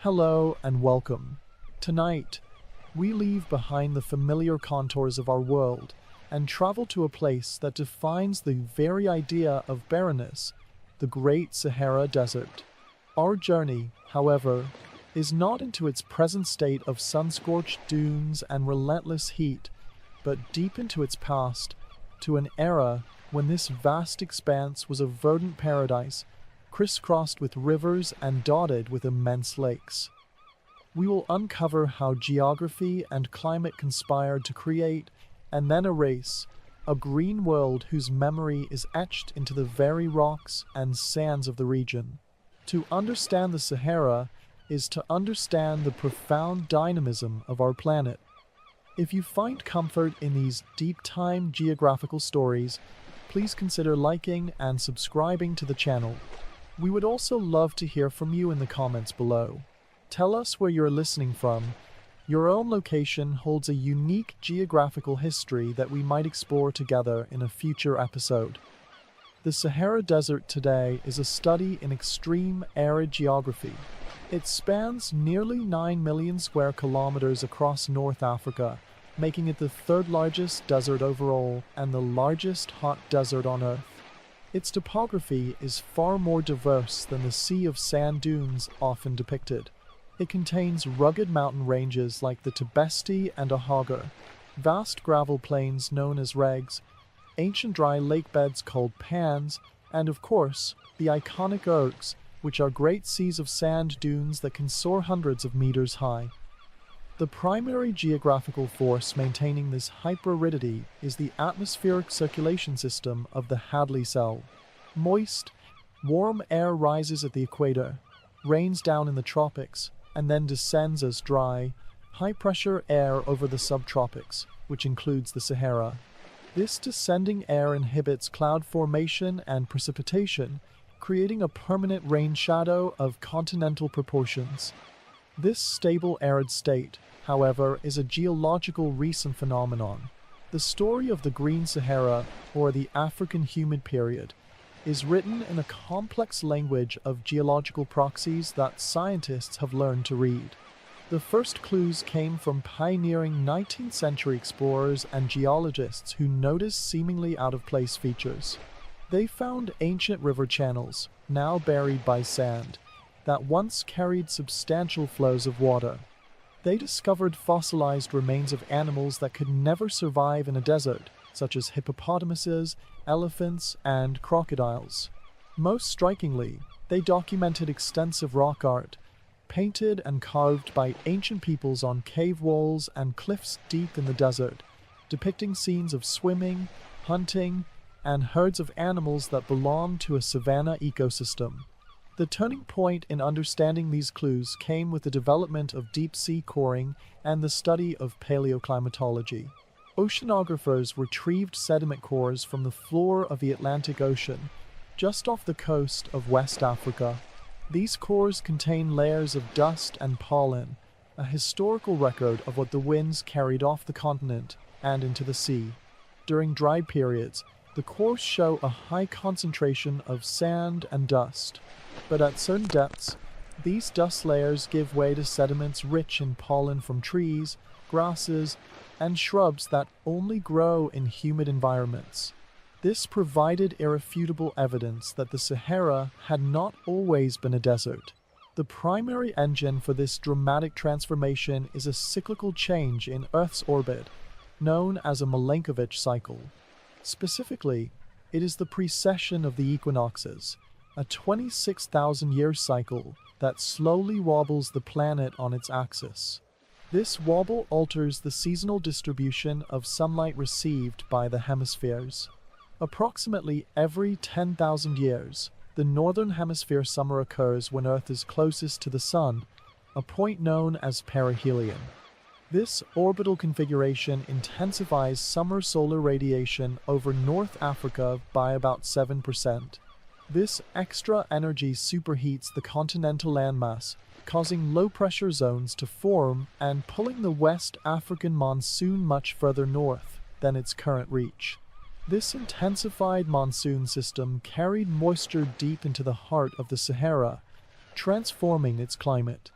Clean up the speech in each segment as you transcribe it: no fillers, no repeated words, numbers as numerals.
Hello and welcome. Tonight, we leave behind the familiar contours of our world and travel to a place that defines the very idea of barrenness, the Great Sahara Desert. Our journey, however, is not into its present state of sun-scorched dunes and relentless heat, but deep into its past, to an era when this vast expanse was a verdant paradise, crisscrossed with rivers and dotted with immense lakes. We will uncover how geography and climate conspired to create, and then erase, a green world whose memory is etched into the very rocks and sands of the region. To understand the Sahara is to understand the profound dynamism of our planet. If you find comfort in these deep-time geographical stories, please consider liking and subscribing to the channel. We would also love to hear from you in the comments below. Tell us where you're listening from. Your own location holds a unique geographical history that we might explore together in a future episode. The Sahara Desert today is a study in extreme arid geography. It spans nearly 9 million square kilometers across North Africa, making it the third largest desert overall and the largest hot desert on Earth. Its topography is far more diverse than the sea of sand dunes often depicted. It contains rugged mountain ranges like the Tibesti and Ahagar, vast gravel plains known as regs, ancient dry lake beds called pans, and of course, the iconic ergs, which are great seas of sand dunes that can soar hundreds of meters high. The primary geographical force maintaining this hyper-aridity is the atmospheric circulation system of the Hadley cell. Moist, warm air rises at the equator, rains down in the tropics, and then descends as dry, high-pressure air over the subtropics, which includes the Sahara. This descending air inhibits cloud formation and precipitation, creating a permanent rain shadow of continental proportions. This stable arid state, however, is a geological recent phenomenon. The story of the Green Sahara, or the African Humid Period, is written in a complex language of geological proxies that scientists have learned to read. The first clues came from pioneering 19th century explorers and geologists who noticed seemingly out-of-place features. They found ancient river channels, now buried by sand, that once carried substantial flows of water. They discovered fossilized remains of animals that could never survive in a desert, such as hippopotamuses, elephants, and crocodiles. Most strikingly, they documented extensive rock art, painted and carved by ancient peoples on cave walls and cliffs deep in the desert, depicting scenes of swimming, hunting, and herds of animals that belonged to a savanna ecosystem. The turning point in understanding these clues came with the development of deep-sea coring and the study of paleoclimatology. Oceanographers retrieved sediment cores from the floor of the Atlantic Ocean, just off the coast of West Africa. These cores contain layers of dust and pollen, a historical record of what the winds carried off the continent and into the sea. During dry periods, the cores show a high concentration of sand and dust, but at certain depths, these dust layers give way to sediments rich in pollen from trees, grasses, and shrubs that only grow in humid environments. This provided irrefutable evidence that the Sahara had not always been a desert. The primary engine for this dramatic transformation is a cyclical change in Earth's orbit, known as a Milankovitch cycle. Specifically, it is the precession of the equinoxes, a 26,000-year cycle that slowly wobbles the planet on its axis. This wobble alters the seasonal distribution of sunlight received by the hemispheres. Approximately every 10,000 years, the northern hemisphere summer occurs when Earth is closest to the Sun, a point known as perihelion. This orbital configuration intensifies summer solar radiation over North Africa by about 7%. This extra energy superheats the continental landmass, causing low-pressure zones to form and pulling the West African monsoon much further north than its current reach. This intensified monsoon system carried moisture deep into the heart of the Sahara, transforming its climate.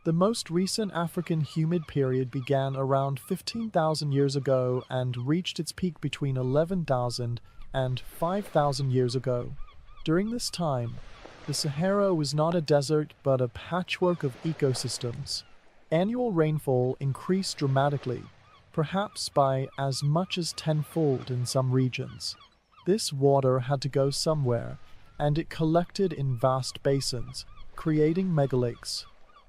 The most recent African humid period began around 15,000 years ago and reached its peak between 11,000 and 5,000 years ago. During this time, the Sahara was not a desert but a patchwork of ecosystems. Annual rainfall increased dramatically, perhaps by as much as tenfold in some regions. This water had to go somewhere, and it collected in vast basins, creating megalakes.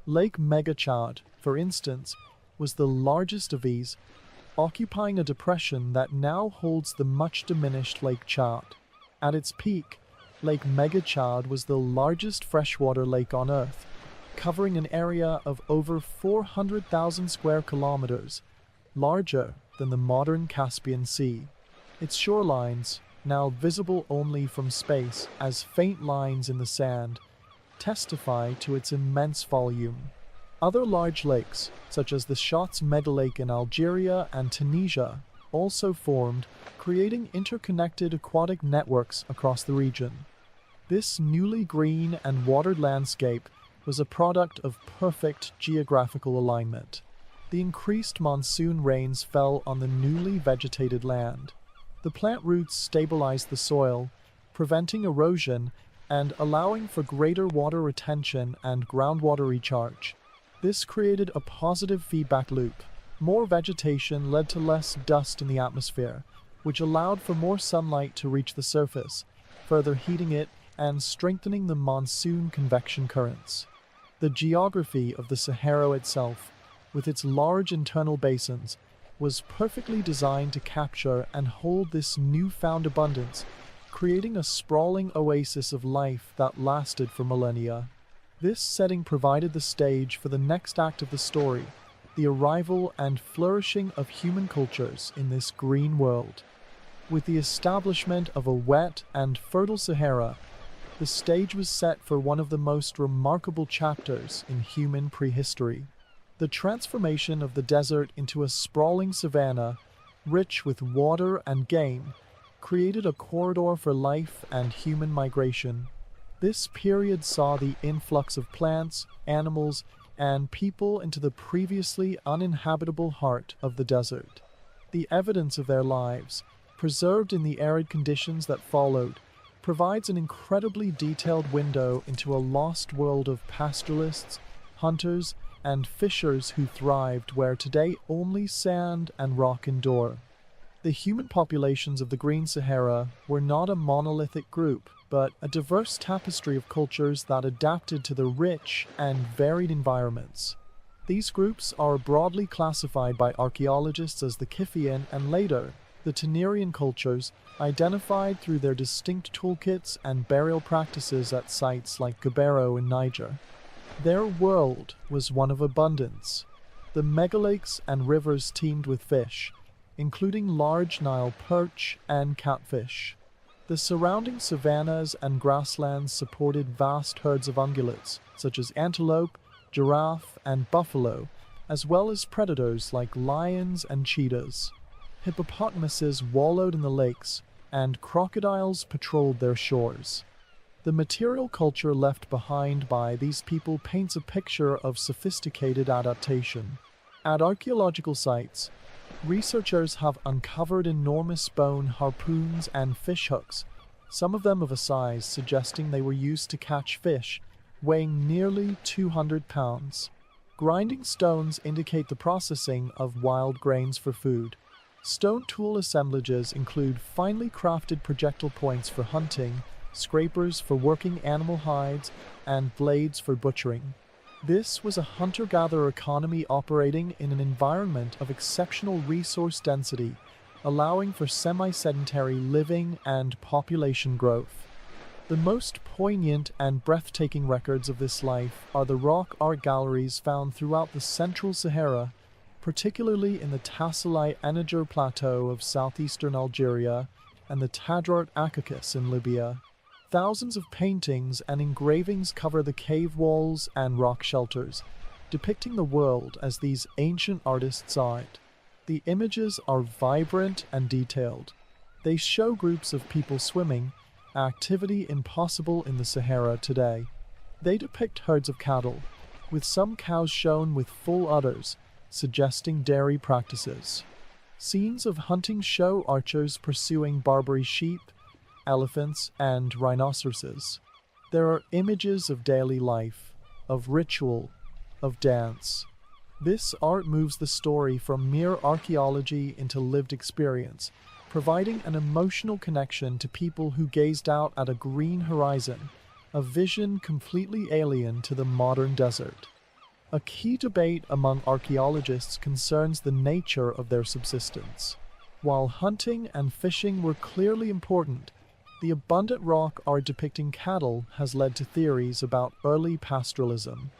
Lake Megachad, for instance, was the largest of these, occupying a depression that now holds the much diminished Lake Chad. At its peak, Lake Megachad was the largest freshwater lake on Earth, covering an area of over 400,000 square kilometers, larger than the modern Caspian Sea. Its shorelines, now visible only from space as faint lines in the sand, testify to its immense volume. Other large lakes, such as the Schatz megalake in Algeria and Tunisia, also formed, creating interconnected aquatic networks across the region. This newly green and watered landscape was a product of perfect geographical alignment. The increased monsoon rains fell on the newly vegetated land. The plant roots stabilized the soil, preventing erosion and allowing for greater water retention and groundwater recharge. This created a positive feedback loop. More vegetation led to less dust in the atmosphere, which allowed for more sunlight to reach the surface, further heating it and strengthening the monsoon convection currents. The geography of the Sahara itself, with its large internal basins, was perfectly designed to capture and hold this newfound abundance, creating a sprawling oasis of life that lasted for millennia. This setting provided the stage for the next act of the story, the arrival and flourishing of human cultures in this green world. With the establishment of a wet and fertile Sahara, the stage was set for one of the most remarkable chapters in human prehistory. The transformation of the desert into a sprawling savanna, rich with water and game, created a corridor for life and human migration. This period saw the influx of plants, animals, and people into the previously uninhabitable heart of the desert. The evidence of their lives, preserved in the arid conditions that followed, provides an incredibly detailed window into a lost world of pastoralists, hunters, and fishers who thrived where today only sand and rock endure. The human populations of the Green Sahara were not a monolithic group, but a diverse tapestry of cultures that adapted to the rich and varied environments. These groups are broadly classified by archaeologists as the Kiphian and later, the Tenerian cultures, identified through their distinct toolkits and burial practices at sites like Gabbero in Niger. Their world was one of abundance. The megalakes and rivers teemed with fish, including large Nile perch and catfish. The surrounding savannas and grasslands supported vast herds of ungulates, such as antelope, giraffe, and buffalo, as well as predators like lions and cheetahs. Hippopotamuses wallowed in the lakes, and crocodiles patrolled their shores. The material culture left behind by these people paints a picture of sophisticated adaptation. At archaeological sites, researchers have uncovered enormous bone harpoons and fishhooks, some of them of a size suggesting they were used to catch fish, weighing nearly 200 pounds. Grinding stones indicate the processing of wild grains for food. Stone tool assemblages include finely crafted projectile points for hunting, scrapers for working animal hides, and blades for butchering. This was a hunter-gatherer economy operating in an environment of exceptional resource density, allowing for semi-sedentary living and population growth. The most poignant and breathtaking records of this life are the rock art galleries found throughout the central Sahara, particularly in the Tasselite Eniger Plateau of southeastern Algeria and the Tadrort Akakis in Libya. Thousands of paintings and engravings cover the cave walls and rock shelters, depicting the world as these ancient artists saw it. The images are vibrant and detailed. They show groups of people swimming, activity impossible in the Sahara today. They depict herds of cattle, with some cows shown with full udders, suggesting dairy practices. Scenes of hunting show archers pursuing Barbary sheep, elephants, and rhinoceroses. There are images of daily life, of ritual, of dance. This art moves the story from mere archaeology into lived experience, providing an emotional connection to people who gazed out at a green horizon, a vision completely alien to the modern desert. A key debate among archaeologists concerns the nature of their subsistence. While hunting and fishing were clearly important, the abundant rock art depicting cattle has led to theories about early pastoralism.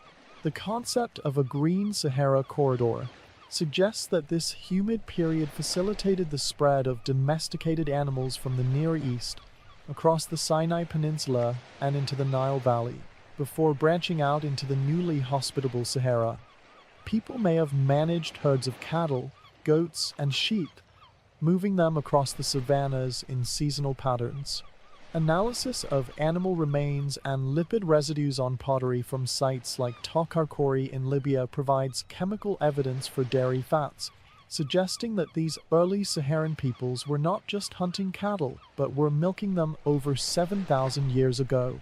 The concept of a green Sahara corridor suggests that this humid period facilitated the spread of domesticated animals from the Near East across the Sinai Peninsula and into the Nile Valley, before branching out into the newly hospitable Sahara. People may have managed herds of cattle, goats, and sheep, moving them across the savannas in seasonal patterns. Analysis of animal remains and lipid residues on pottery from sites like Tokarkori in Libya provides chemical evidence for dairy fats, suggesting that these early Saharan peoples were not just hunting cattle, but were milking them over 7,000 years ago.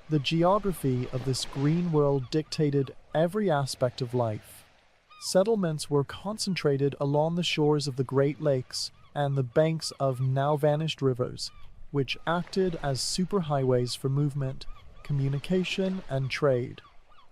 The geography of this green world dictated every aspect of life. Settlements were concentrated along the shores of the Great Lakes and the banks of now-vanished rivers, which acted as superhighways for movement, communication, and trade.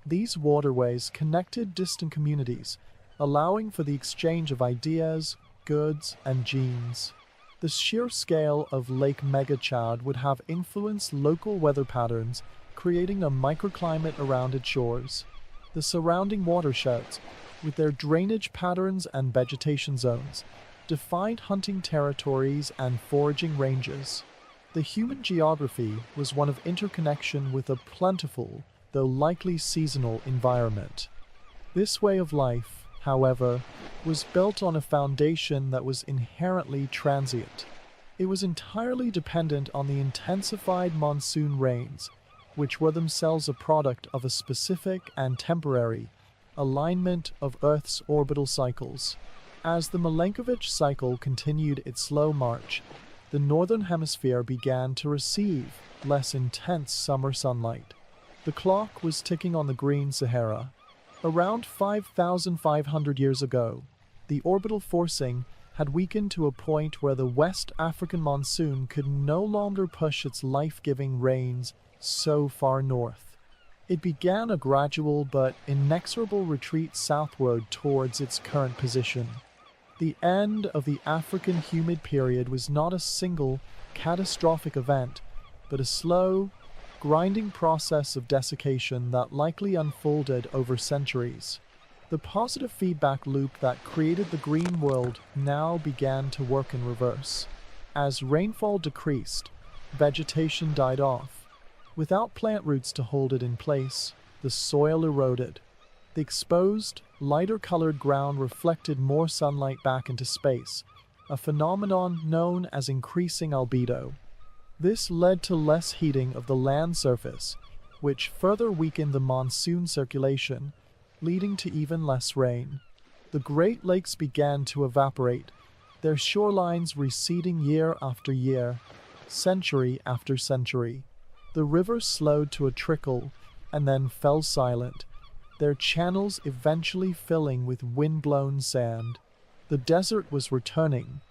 These waterways connected distant communities, allowing for the exchange of ideas, goods, and genes. The sheer scale of Lake Megachad would have influenced local weather patterns, creating a microclimate around its shores. The surrounding watersheds, with their drainage patterns and vegetation zones, defined hunting territories and foraging ranges. The human geography was one of interconnection with a plentiful, though likely seasonal, environment. This way of life, however, was built on a foundation that was inherently transient. It was entirely dependent on the intensified monsoon rains, which were themselves a product of a specific and temporary alignment of Earth's orbital cycles. As the Milankovitch cycle continued its slow march, the northern hemisphere began to receive less intense summer sunlight. The clock was ticking on the green Sahara. Around 5,500 years ago, the orbital forcing had weakened to a point where the West African monsoon could no longer push its life-giving rains so far north. It began a gradual but inexorable retreat southward towards its current position. The end of the African humid period was not a single, catastrophic event, but a slow, grinding process of desiccation that likely unfolded over centuries. The positive feedback loop that created the green world now began to work in reverse. As rainfall decreased, vegetation died off. Without plant roots to hold it in place, the soil eroded. The exposed, lighter-colored ground reflected more sunlight back into space, a phenomenon known as increasing albedo. This led to less heating of the land surface, which further weakened the monsoon circulation, leading to even less rain. The Great Lakes began to evaporate, their shorelines receding year after year, century after century. The rivers slowed to a trickle and then fell silent, their channels eventually filling with wind-blown sand. The desert was returning.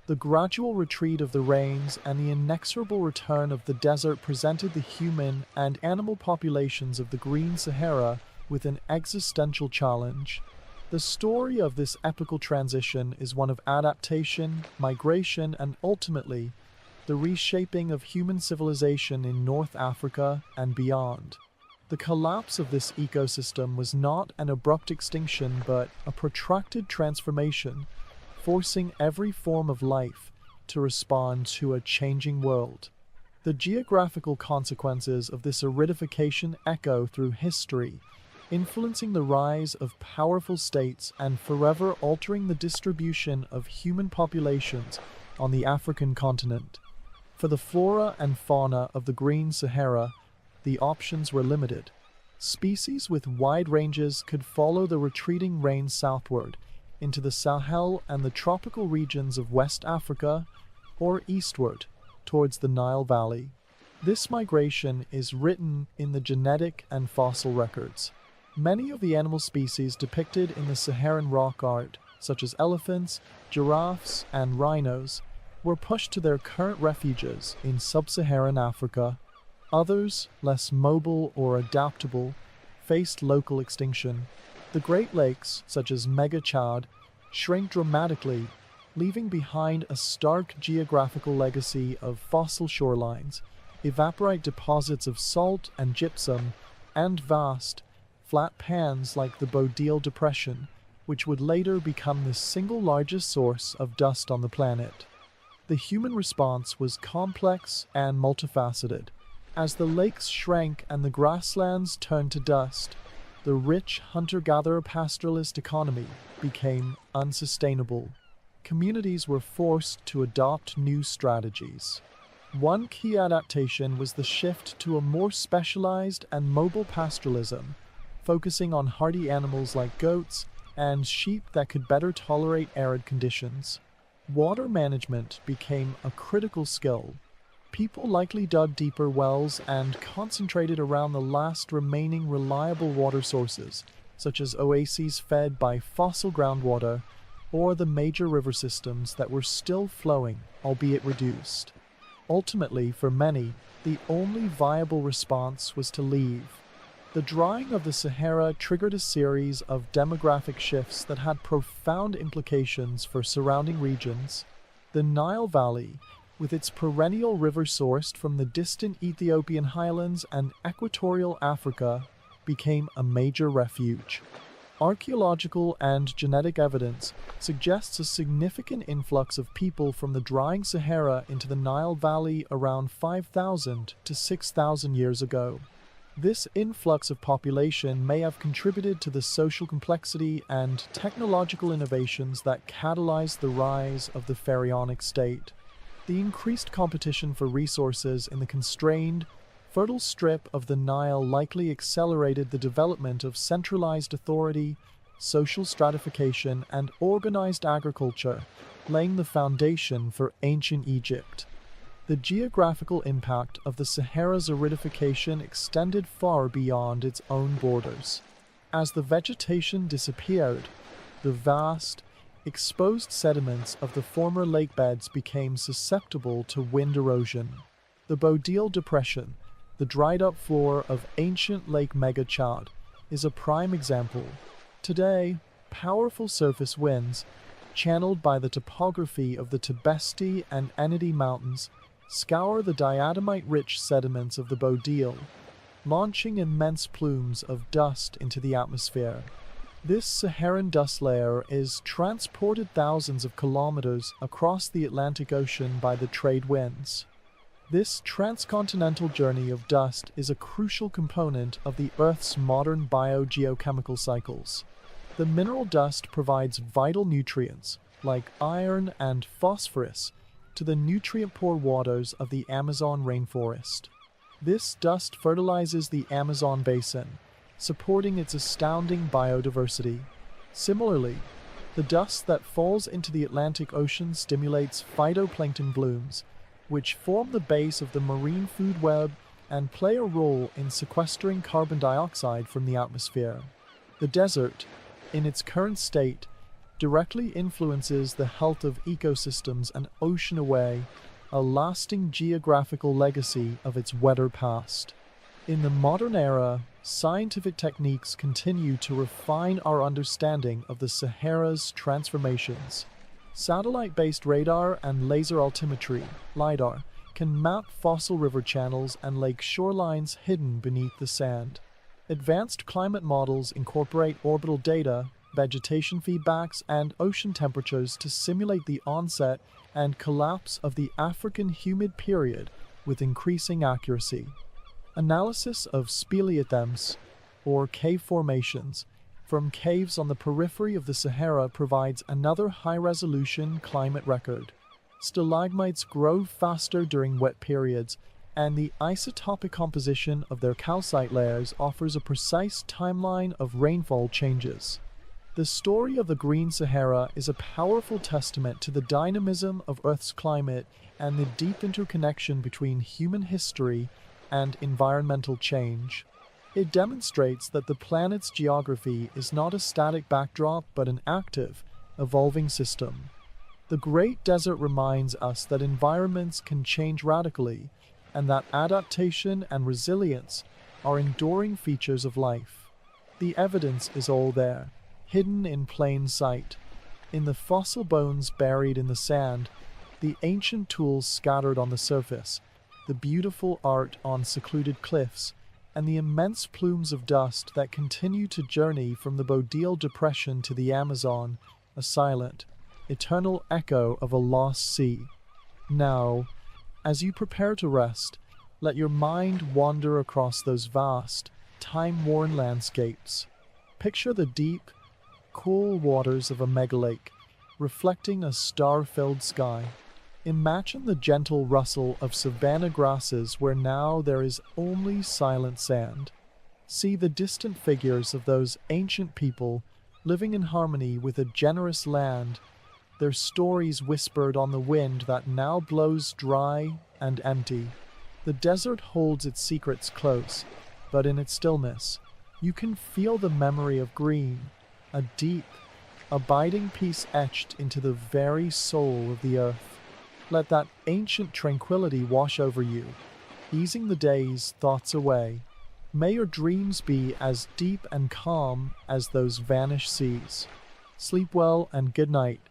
The gradual retreat of the rains and the inexorable return of the desert presented the human and animal populations of the Green Sahara with an existential challenge. The story of this epical transition is one of adaptation, migration, and ultimately, the reshaping of human civilization in North Africa and beyond. The collapse of this ecosystem was not an abrupt extinction but a protracted transformation, forcing every form of life to respond to a changing world. The geographical consequences of this aridification echo through history, influencing the rise of powerful states and forever altering the distribution of human populations on the African continent. For the flora and fauna of the Green Sahara, the options were limited. Species with wide ranges could follow the retreating rain southward into the Sahel and the tropical regions of West Africa, or eastward towards the Nile Valley. This migration is written in the genetic and fossil records. Many of the animal species depicted in the Saharan rock art, such as elephants, giraffes, and rhinos, were pushed to their current refuges in sub-Saharan Africa. Others, less mobile or adaptable, faced local extinction. The Great Lakes, such as Mega Chad, shrank dramatically, leaving behind a stark geographical legacy of fossil shorelines, evaporite deposits of salt and gypsum, and vast, flat pans like the Bodil Depression, which would later become the single largest source of dust on the planet. The human response was complex and multifaceted. As the lakes shrank and the grasslands turned to dust, the rich hunter-gatherer pastoralist economy became unsustainable. Communities were forced to adopt new strategies. One key adaptation was the shift to a more specialized and mobile pastoralism, focusing on hardy animals like goats and sheep that could better tolerate arid conditions. Water management became a critical skill. People likely dug deeper wells and concentrated around the last remaining reliable water sources, such as oases fed by fossil groundwater or the major river systems that were still flowing, albeit reduced. Ultimately, for many, the only viable response was to leave. The drying of the Sahara triggered a series of demographic shifts that had profound implications for surrounding regions. The Nile Valley, with its perennial river sourced from the distant Ethiopian highlands and equatorial Africa, became a major refuge. Archaeological and genetic evidence suggests a significant influx of people from the drying Sahara into the Nile Valley around 5,000 to 6,000 years ago. This influx of population may have contributed to the social complexity and technological innovations that catalyzed the rise of the pharaonic state. The increased competition for resources in the constrained, fertile strip of the Nile likely accelerated the development of centralized authority, social stratification, and organized agriculture, laying the foundation for ancient Egypt. The geographical impact of the Sahara's aridification extended far beyond its own borders. As the vegetation disappeared, the vast, exposed sediments of the former lake beds became susceptible to wind erosion. The Bodil Depression, the dried-up floor of ancient Lake Mega Chad, is a prime example. Today, powerful surface winds, channeled by the topography of the Tibesti and Enedi Mountains, scour the diatomite-rich sediments of the Bodil, launching immense plumes of dust into the atmosphere. This Saharan dust layer is transported thousands of kilometers across the Atlantic Ocean by the trade winds. This transcontinental journey of dust is a crucial component of the Earth's modern biogeochemical cycles. The mineral dust provides vital nutrients, like iron and phosphorus, to the nutrient-poor waters of the Amazon rainforest. This dust fertilizes the Amazon basin, supporting its astounding biodiversity. Similarly, the dust that falls into the Atlantic Ocean stimulates phytoplankton blooms, which form the base of the marine food web and play a role in sequestering carbon dioxide from the atmosphere. The desert, in its current state, directly influences the health of ecosystems an ocean away, a lasting geographical legacy of its wetter past. In the modern era, scientific techniques continue to refine our understanding of the Sahara's transformations. Satellite-based radar and laser altimetry, LiDAR, can map fossil river channels and lake shorelines hidden beneath the sand. Advanced climate models incorporate orbital data, vegetation feedbacks, and ocean temperatures to simulate the onset and collapse of the African humid period with increasing accuracy. Analysis of speleothems, or cave formations, from caves on the periphery of the Sahara provides another high-resolution climate record. Stalagmites grow faster during wet periods, and the isotopic composition of their calcite layers offers a precise timeline of rainfall changes. The story of the Green Sahara is a powerful testament to the dynamism of Earth's climate and the deep interconnection between human history and environmental change. It demonstrates that the planet's geography is not a static backdrop but an active, evolving system. The Great Desert reminds us that environments can change radically, and that adaptation and resilience are enduring features of life. The evidence is all there, hidden in plain sight. In the fossil bones buried in the sand, the ancient tools scattered on the surface, the beautiful art on secluded cliffs, and the immense plumes of dust that continue to journey from the Bodil Depression to the Amazon, a silent, eternal echo of a lost sea. Now, as you prepare to rest, let your mind wander across those vast, time-worn landscapes. Picture the deep, cool waters of a megalake, reflecting a star-filled sky. Imagine the gentle rustle of savanna grasses where now there is only silent sand. See the distant figures of those ancient people living in harmony with a generous land, their stories whispered on the wind that now blows dry and empty. The desert holds its secrets close, but in its stillness, you can feel the memory of green, a deep, abiding peace etched into the very soul of the earth. Let that ancient tranquility wash over you, easing the day's thoughts away. May your dreams be as deep and calm as those vanished seas. Sleep well and good night.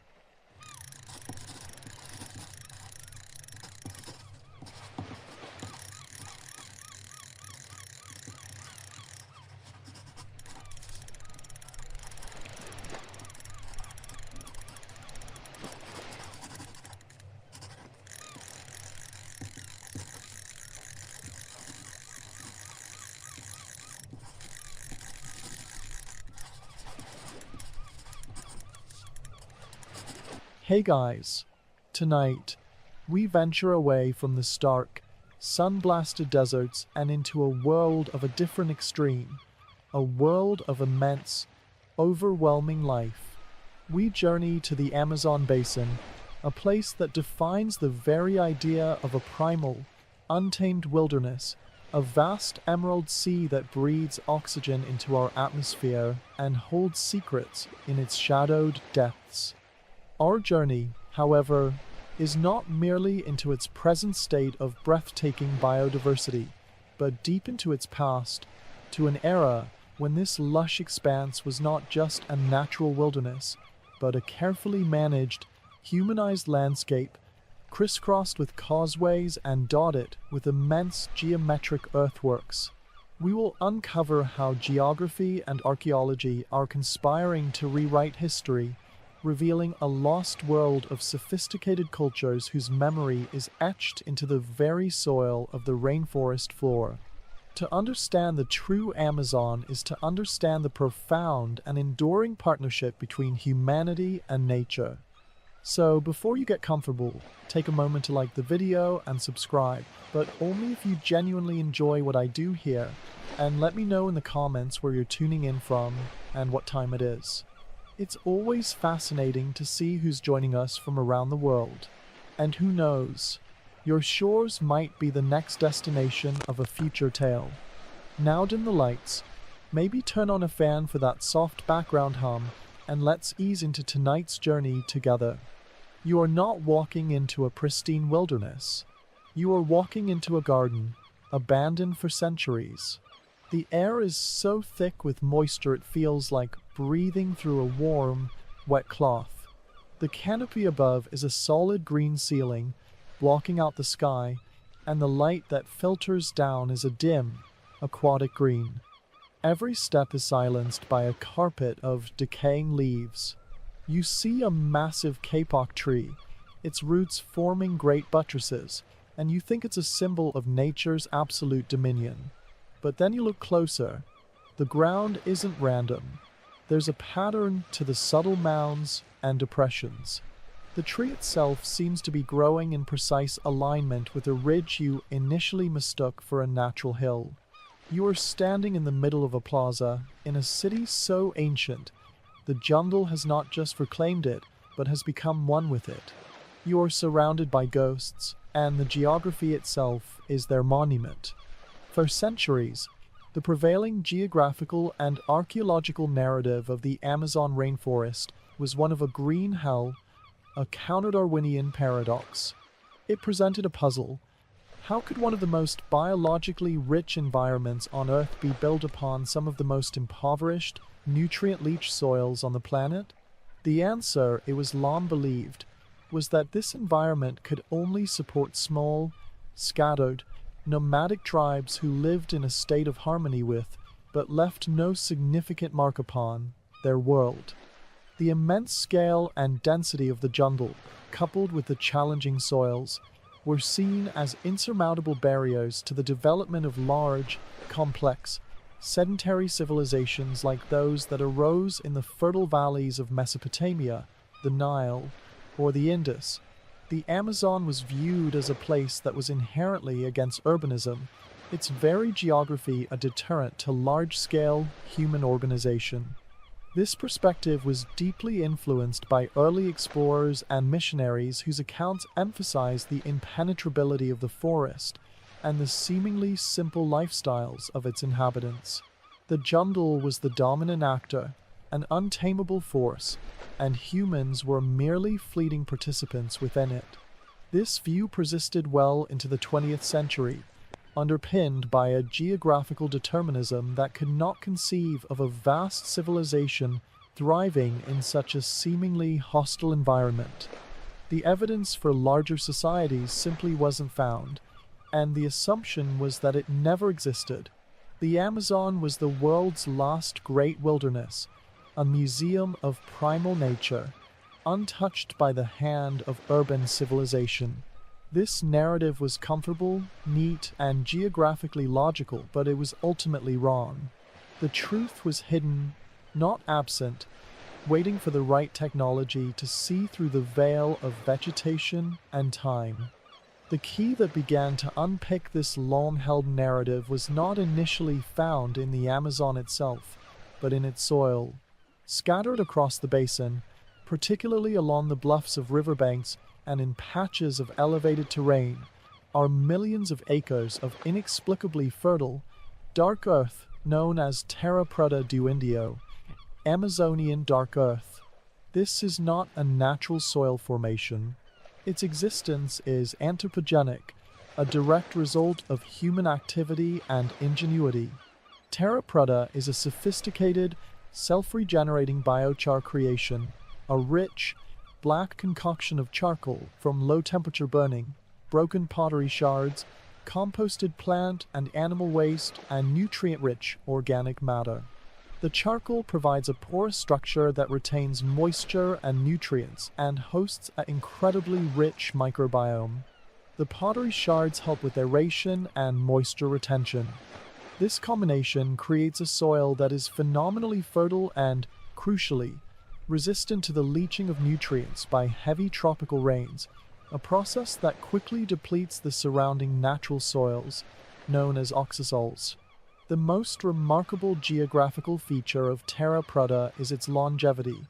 Hey guys, tonight we venture away from the stark, sun-blasted deserts and into a world of a different extreme, a world of immense, overwhelming life. We journey to the Amazon basin, a place that defines the very idea of a primal, untamed wilderness, a vast emerald sea that breathes oxygen into our atmosphere and holds secrets in its shadowed depths. Our journey, however, is not merely into its present state of breathtaking biodiversity, but deep into its past, to an era when this lush expanse was not just a natural wilderness, but a carefully managed, humanized landscape, crisscrossed with causeways and dotted with immense geometric earthworks. We will uncover how geography and archaeology are conspiring to rewrite history, revealing a lost world of sophisticated cultures whose memory is etched into the very soil of the rainforest floor. To understand the true Amazon is to understand the profound and enduring partnership between humanity and nature. So before you get comfortable, take a moment to like the video and subscribe, but only if you genuinely enjoy what I do here, and let me know in the comments where you're tuning in from and what time it is. It's always fascinating to see who's joining us from around the world. And who knows, your shores might be the next destination of a future tale. Now dim the lights, maybe turn on a fan for that soft background hum, and let's ease into tonight's journey together. You are not walking into a pristine wilderness. You are walking into a garden, abandoned for centuries. The air is so thick with moisture it feels like breathing through a warm, wet cloth. The canopy above is a solid green ceiling, blocking out the sky, and the light that filters down is a dim, aquatic green. Every step is silenced by a carpet of decaying leaves. You see a massive kapok tree, its roots forming great buttresses, and you think it's a symbol of nature's absolute dominion. But then you look closer. The ground isn't random. There's a pattern to the subtle mounds and depressions. The tree itself seems to be growing in precise alignment with a ridge you initially mistook for a natural hill. You are standing in the middle of a plaza, in a city so ancient, the jungle has not just reclaimed it, but has become one with it. You are surrounded by ghosts, and the geography itself is their monument. For centuries, the prevailing geographical and archaeological narrative of the Amazon rainforest was one of a green hell, a counter-Darwinian paradox. It presented a puzzle. How could one of the most biologically rich environments on Earth be built upon some of the most impoverished, nutrient-leached soils on the planet? The answer, it was long believed, was that this environment could only support small, scattered, nomadic tribes who lived in a state of harmony with, but left no significant mark upon, their world. The immense scale and density of the jungle, coupled with the challenging soils, were seen as insurmountable barriers to the development of large, complex, sedentary civilizations like those that arose in the fertile valleys of Mesopotamia, the Nile, or the Indus. The Amazon was viewed as a place that was inherently against urbanism, its very geography a deterrent to large-scale human organization. This perspective was deeply influenced by early explorers and missionaries whose accounts emphasized the impenetrability of the forest and the seemingly simple lifestyles of its inhabitants. The jungle was the dominant actor, an untamable force, and humans were merely fleeting participants within it. This view persisted well into the 20th century, underpinned by a geographical determinism that could not conceive of a vast civilization thriving in such a seemingly hostile environment. The evidence for larger societies simply wasn't found, and the assumption was that it never existed. The Amazon was the world's last great wilderness, a museum of primal nature, untouched by the hand of urban civilization. This narrative was comfortable, neat, and geographically logical, but it was ultimately wrong. The truth was hidden, not absent, waiting for the right technology to see through the veil of vegetation and time. The key that began to unpick this long-held narrative was not initially found in the Amazon itself, but in its soil. Scattered across the basin, particularly along the bluffs of riverbanks and in patches of elevated terrain, are millions of acres of inexplicably fertile, dark earth known as terra preta do Indio, Amazonian dark earth. This is not a natural soil formation. Its existence is anthropogenic, a direct result of human activity and ingenuity. Terra preta is a sophisticated, self-regenerating biochar creation, a rich, black concoction of charcoal from low-temperature burning, broken pottery shards, composted plant and animal waste, and nutrient-rich organic matter. The charcoal provides a porous structure that retains moisture and nutrients and hosts an incredibly rich microbiome. The pottery shards help with aeration and moisture retention. This combination creates a soil that is phenomenally fertile and, crucially, resistant to the leaching of nutrients by heavy tropical rains, a process that quickly depletes the surrounding natural soils, known as oxasols. The most remarkable geographical feature of terra preta is its longevity.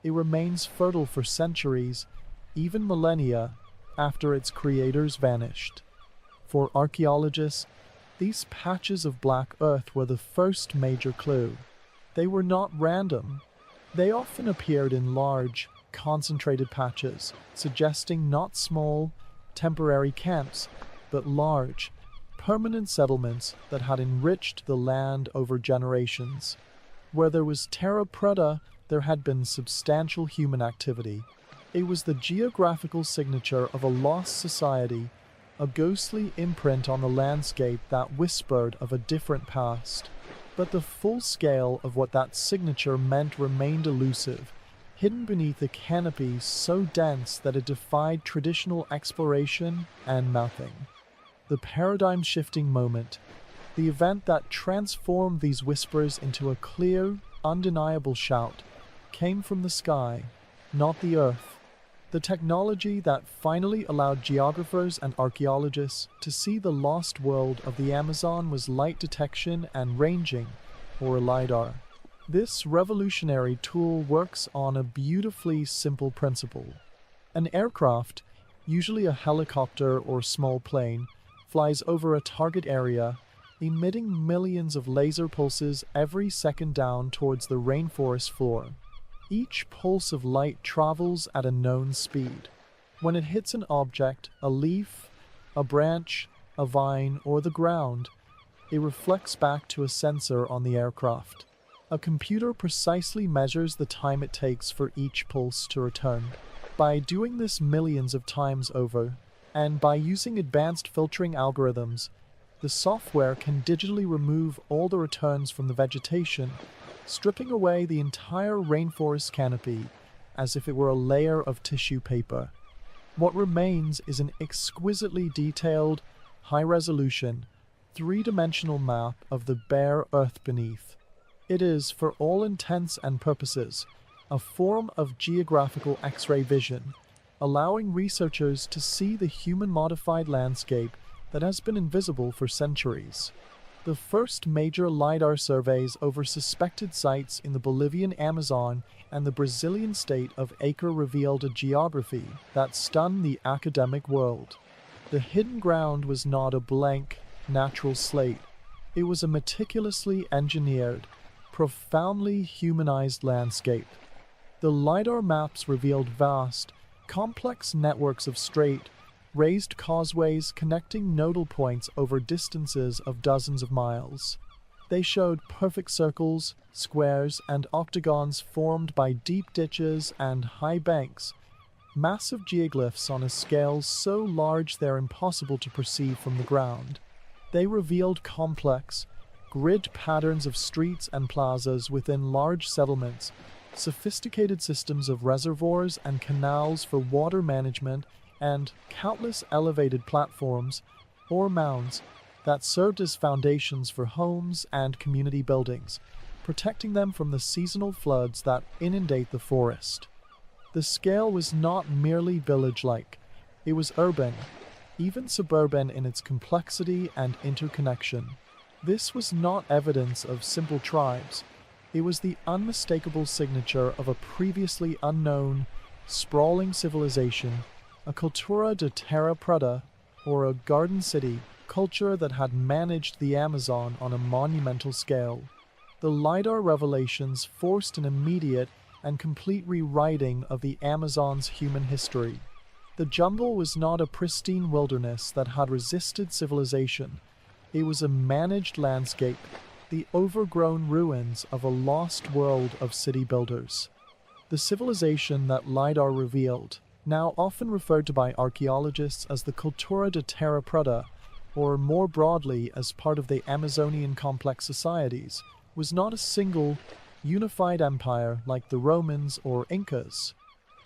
It remains fertile for centuries, even millennia, after its creators vanished. For archaeologists, these patches of black earth were the first major clue. They were not random. They often appeared in large, concentrated patches, suggesting not small, temporary camps, but large, permanent settlements that had enriched the land over generations. Where there was terra preta, there had been substantial human activity. It was the geographical signature of a lost society, a ghostly imprint on the landscape that whispered of a different past. But the full scale of what that signature meant remained elusive, hidden beneath a canopy so dense that it defied traditional exploration and mapping. The paradigm-shifting moment, the event that transformed these whispers into a clear, undeniable shout, came from the sky, not the earth. the technology that finally allowed geographers and archaeologists to see the lost world of the Amazon was light detection and ranging, or LiDAR. This revolutionary tool works on a beautifully simple principle. An aircraft, usually a helicopter or small plane, flies over a target area, emitting millions of laser pulses every second down towards the rainforest floor. Each pulse of light travels at a known speed. When it hits an object, a leaf, a branch, a vine, or the ground, it reflects back to a sensor on the aircraft. A computer precisely measures the time it takes for each pulse to return. By doing this millions of times over, and by using advanced filtering algorithms, the software can digitally remove all the returns from the vegetation, stripping away the entire rainforest canopy as if it were a layer of tissue paper. What remains is an exquisitely detailed, high-resolution, three-dimensional map of the bare earth beneath. It is, for all intents and purposes, a form of geographical X-ray vision, allowing researchers to see the human-modified landscape that has been invisible for centuries. The first major LiDAR surveys over suspected sites in the Bolivian Amazon and the Brazilian state of Acre revealed a geography that stunned the academic world. The hidden ground was not a blank, natural slate. It was a meticulously engineered, profoundly humanized landscape. The LiDAR maps revealed vast, complex networks of straight, raised causeways connecting nodal points over distances of dozens of miles. They showed perfect circles, squares, and octagons formed by deep ditches and high banks, massive geoglyphs on a scale so large they're impossible to perceive from the ground. They revealed complex, grid patterns of streets and plazas within large settlements, sophisticated systems of reservoirs and canals for water management, and countless elevated platforms, or mounds, that served as foundations for homes and community buildings, protecting them from the seasonal floods that inundate the forest. The scale was not merely village-like, it was urban, even suburban in its complexity and interconnection. This was not evidence of simple tribes. It was the unmistakable signature of a previously unknown, sprawling civilization, a cultura de terra preta, or a garden city culture that had managed the Amazon on a monumental scale. The LiDAR revelations forced an immediate and complete rewriting of the Amazon's human history. The jungle was not a pristine wilderness that had resisted civilization. It was a managed landscape, the overgrown ruins of a lost world of city builders. The civilization that LiDAR revealed, now often referred to by archaeologists as the cultura de terra preta, or more broadly as part of the Amazonian complex societies, was not a single, unified empire like the Romans or Incas.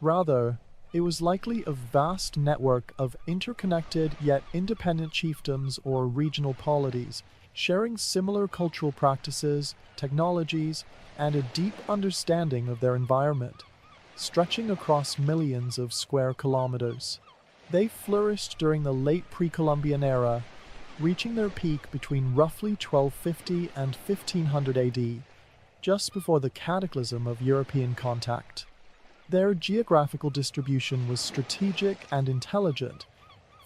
Rather, it was likely a vast network of interconnected yet independent chiefdoms or regional polities, sharing similar cultural practices, technologies, and a deep understanding of their environment, stretching across millions of square kilometers. They flourished during the late pre-Columbian era, reaching their peak between roughly 1250 and 1500 AD, just before the cataclysm of European contact. Their geographical distribution was strategic and intelligent,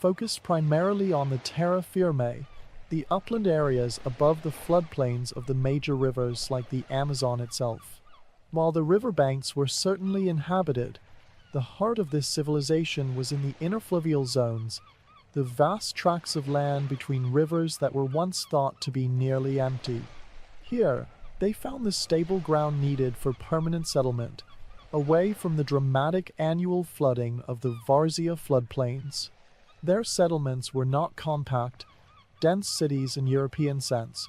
focused primarily on the terra firme, the upland areas above the floodplains of the major rivers like the Amazon itself. While the riverbanks were certainly inhabited, the heart of this civilization was in the interfluvial zones, the vast tracts of land between rivers that were once thought to be nearly empty. Here, they found the stable ground needed for permanent settlement, away from the dramatic annual flooding of the Varzea floodplains. Their settlements were not compact, dense cities in European sense,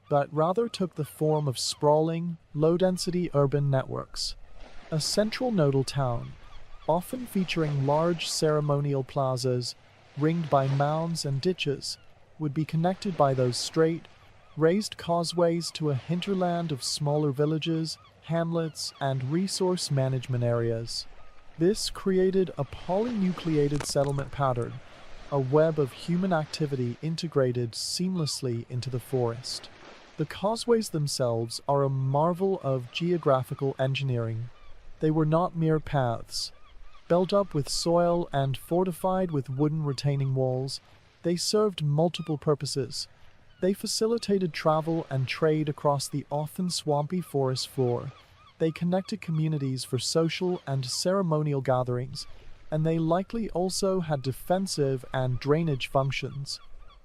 but rather took the form of sprawling, low-density urban networks. A central nodal town, often featuring large ceremonial plazas, ringed by mounds and ditches, would be connected by those straight, raised causeways to a hinterland of smaller villages, hamlets, and resource management areas. This created a polynucleated settlement pattern, a web of human activity integrated seamlessly into the forest. The causeways themselves are a marvel of geographical engineering. They were not mere paths. Built up with soil and fortified with wooden retaining walls, they served multiple purposes. They facilitated travel and trade across the often swampy forest floor. They connected communities for social and ceremonial gatherings, and they likely also had defensive and drainage functions.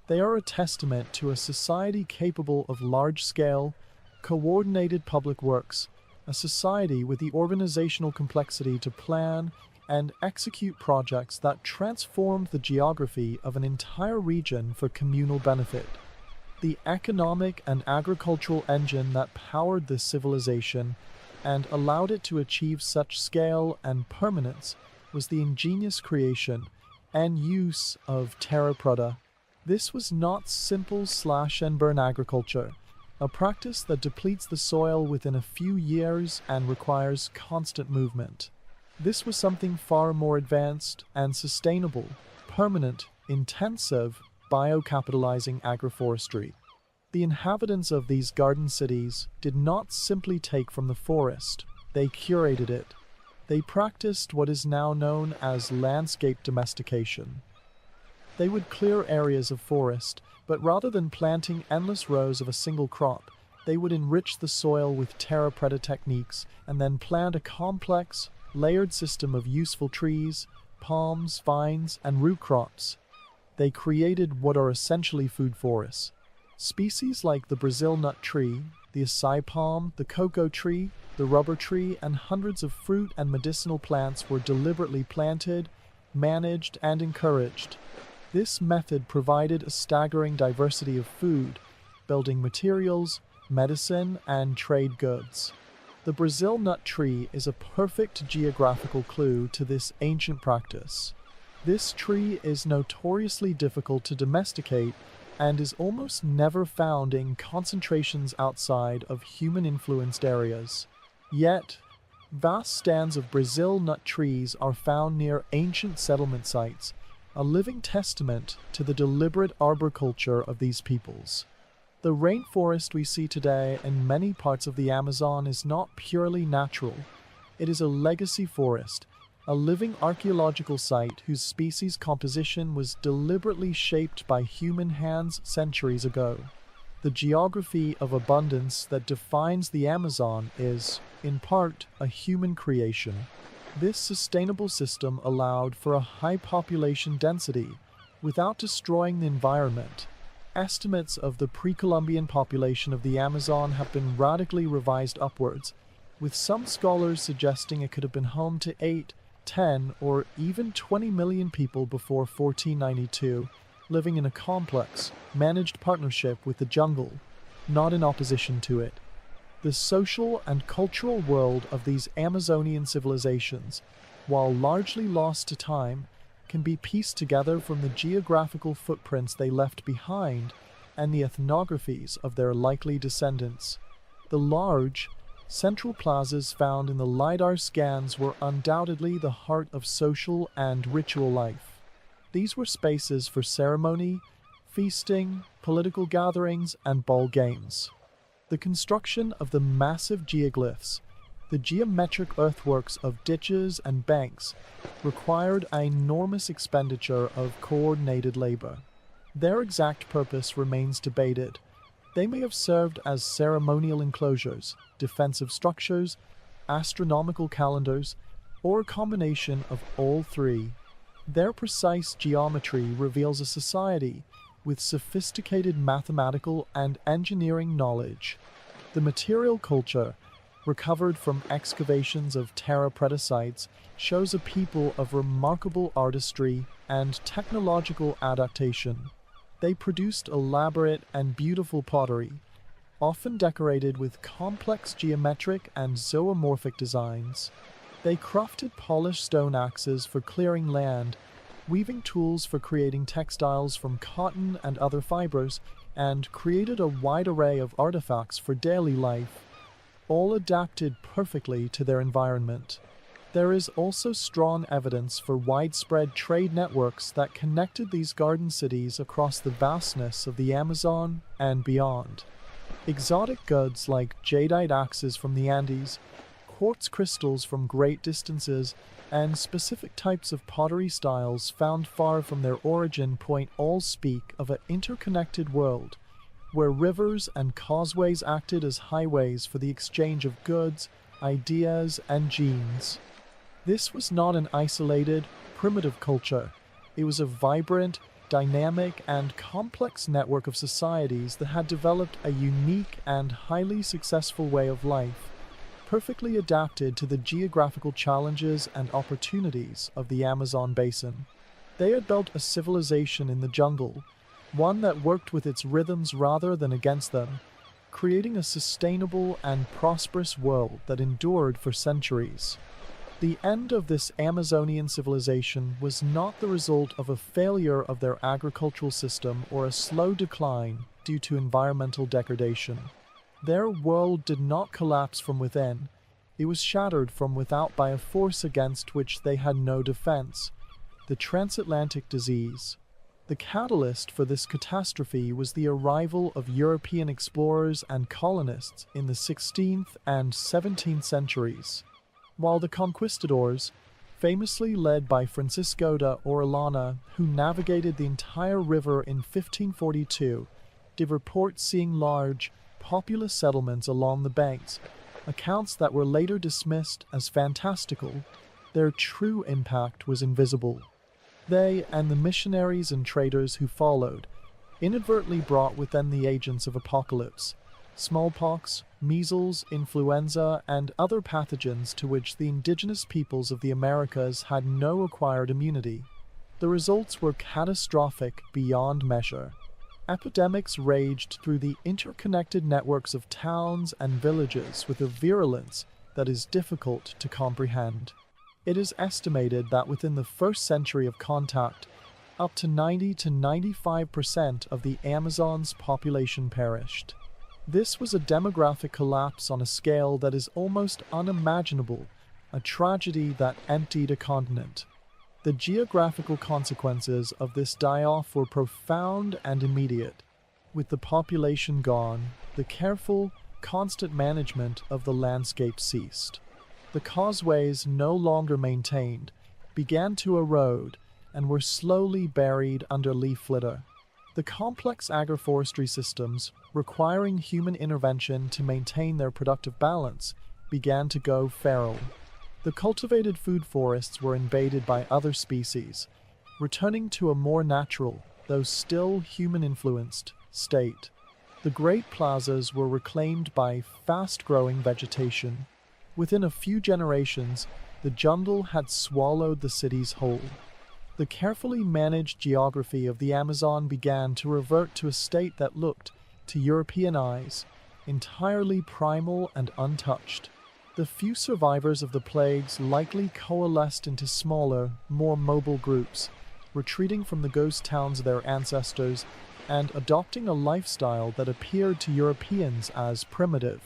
They are a testament to a society capable of large-scale, coordinated public works, a society with the organizational complexity to plan and execute projects that transformed the geography of an entire region for communal benefit. The economic and agricultural engine that powered this civilization and allowed it to achieve such scale and permanence was the ingenious creation and use of terra preta. This was not simple slash-and-burn agriculture, a practice that depletes the soil within a few years and requires constant movement. This was something far more advanced and sustainable, permanent, intensive, biocapitalizing agroforestry. The inhabitants of these garden cities did not simply take from the forest, they curated it. They practiced what is now known as landscape domestication. They would clear areas of forest, but rather than planting endless rows of a single crop, they would enrich the soil with terra preta techniques and then plant a complex, layered system of useful trees, palms, vines, and root crops. They created what are essentially food forests. Species like the Brazil nut tree, the acai palm, the cocoa tree, the rubber tree, and hundreds of fruit and medicinal plants were deliberately planted, managed, and encouraged. This method provided a staggering diversity of food, building materials, medicine, and trade goods. The Brazil nut tree is a perfect geographical clue to this ancient practice. This tree is notoriously difficult to domesticate and is almost never found in concentrations outside of human-influenced areas. Yet, vast stands of Brazil nut trees are found near ancient settlement sites, a living testament to the deliberate arboriculture of these peoples. The rainforest we see today in many parts of the Amazon is not purely natural. It is a legacy forest, a living archaeological site whose species composition was deliberately shaped by human hands centuries ago. The geography of abundance that defines the Amazon is, in part, a human creation. This sustainable system allowed for a high population density without destroying the environment. Estimates of the pre-Columbian population of the Amazon have been radically revised upwards, with some scholars suggesting it could have been home to 8, 10, or even 20 million people before 1492, living in a complex, managed partnership with the jungle, not in opposition to it. The social and cultural world of these Amazonian civilizations, while largely lost to time, can be pieced together from the geographical footprints they left behind and the ethnographies of their likely descendants. The large, central plazas found in the LiDAR scans were undoubtedly the heart of social and ritual life. These were spaces for ceremony, feasting, political gatherings, and ball games. The construction of the massive geoglyphs, the geometric earthworks of ditches and banks, required an enormous expenditure of coordinated labor. Their exact purpose remains debated. They may have served as ceremonial enclosures, defensive structures, astronomical calendars, or a combination of all three. Their precise geometry reveals a society with sophisticated mathematical and engineering knowledge. The material culture, recovered from excavations of terra preta sites, shows a people of remarkable artistry and technological adaptation. They produced elaborate and beautiful pottery, often decorated with complex geometric and zoomorphic designs. They crafted polished stone axes for clearing land, weaving tools for creating textiles from cotton and other fibers, and created a wide array of artifacts for daily life, all adapted perfectly to their environment. There is also strong evidence for widespread trade networks that connected these garden cities across the vastness of the Amazon and beyond. Exotic goods like jadeite axes from the Andes, quartz crystals from great distances, and specific types of pottery styles found far from their origin point all speak of an interconnected world, where rivers and causeways acted as highways for the exchange of goods, ideas, and genes. This was not an isolated, primitive culture. It was a vibrant, dynamic, and complex network of societies that had developed a unique and highly successful way of life, perfectly adapted to the geographical challenges and opportunities of the Amazon basin. They had built a civilization in the jungle, one that worked with its rhythms rather than against them, creating a sustainable and prosperous world that endured for centuries. The end of this Amazonian civilization was not the result of a failure of their agricultural system or a slow decline due to environmental degradation. Their world did not collapse from within. It was shattered from without by a force against which they had no defense: the transatlantic disease. The catalyst for this catastrophe was the arrival of European explorers and colonists in the 16th and 17th centuries. While the conquistadors, famously led by Francisco de Orellana, who navigated the entire river in 1542, did report seeing large, populous settlements along the banks, accounts that were later dismissed as fantastical, their true impact was invisible. They, and the missionaries and traders who followed, inadvertently brought with them the agents of apocalypse: smallpox, measles, influenza, and other pathogens to which the indigenous peoples of the Americas had no acquired immunity. The results were catastrophic beyond measure. Epidemics raged through the interconnected networks of towns and villages with a virulence that is difficult to comprehend. It is estimated that within the first century of contact, up to 90 to 95% of the Amazon's population perished. This was a demographic collapse on a scale that is almost unimaginable, a tragedy that emptied a continent. The geographical consequences of this die-off were profound and immediate. With the population gone, the careful, constant management of the landscape ceased. The causeways, no longer maintained, began to erode and were slowly buried under leaf litter. The complex agroforestry systems, requiring human intervention to maintain their productive balance, began to go feral. The cultivated food forests were invaded by other species, returning to a more natural, though still human-influenced, state. The great plazas were reclaimed by fast-growing vegetation. Within a few generations, the jungle had swallowed the cities whole. The carefully managed geography of the Amazon began to revert to a state that looked, to European eyes, entirely primal and untouched. The few survivors of the plagues likely coalesced into smaller, more mobile groups, retreating from the ghost towns of their ancestors and adopting a lifestyle that appeared to Europeans as primitive.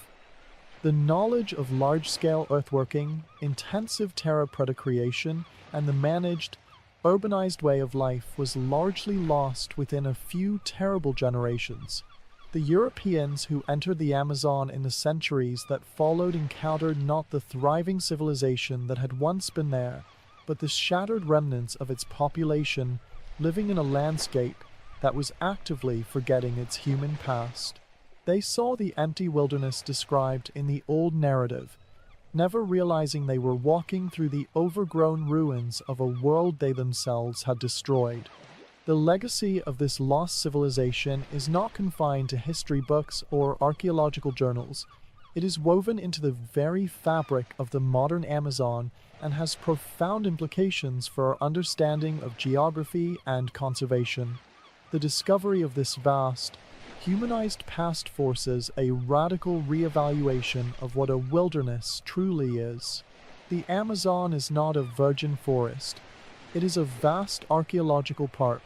The knowledge of large-scale earthworking, intensive terra preta creation, and the managed, urbanized way of life was largely lost within a few terrible generations. The Europeans who entered the Amazon in the centuries that followed encountered not the thriving civilization that had once been there, but the shattered remnants of its population living in a landscape that was actively forgetting its human past. They saw the empty wilderness described in the old narrative, never realizing they were walking through the overgrown ruins of a world they themselves had destroyed. The legacy of this lost civilization is not confined to history books or archaeological journals. It is woven into the very fabric of the modern Amazon and has profound implications for our understanding of geography and conservation. The discovery of this vast, humanized past forces a radical reevaluation of what a wilderness truly is. The Amazon is not a virgin forest. It is a vast archaeological park,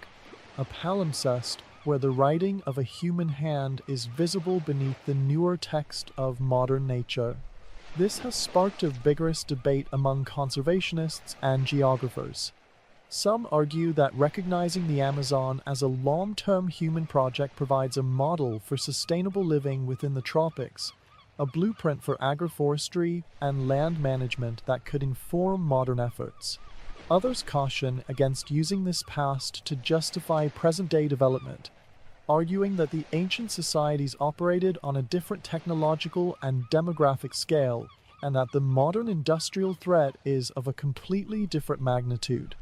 a palimpsest where the writing of a human hand is visible beneath the newer text of modern nature. This has sparked a vigorous debate among conservationists and geographers. Some argue that recognizing the Amazon as a long-term human project provides a model for sustainable living within the tropics, a blueprint for agroforestry and land management that could inform modern efforts. Others caution against using this past to justify present-day development, arguing that the ancient societies operated on a different technological and demographic scale, and that the modern industrial threat is of a completely different magnitude.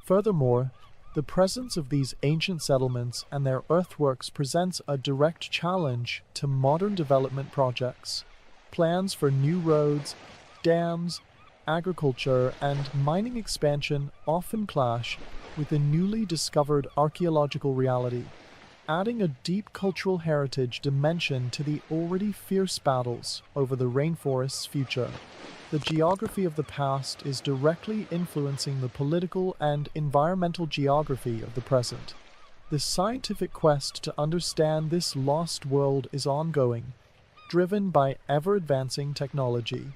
Furthermore, the presence of these ancient settlements and their earthworks presents a direct challenge to modern development projects. Plans for new roads, dams, agriculture, and mining expansion often clash with the newly discovered archaeological reality, adding a deep cultural heritage dimension to the already fierce battles over the rainforest's future. The geography of the past is directly influencing the political and environmental geography of the present. The scientific quest to understand this lost world is ongoing, driven by ever-advancing technology.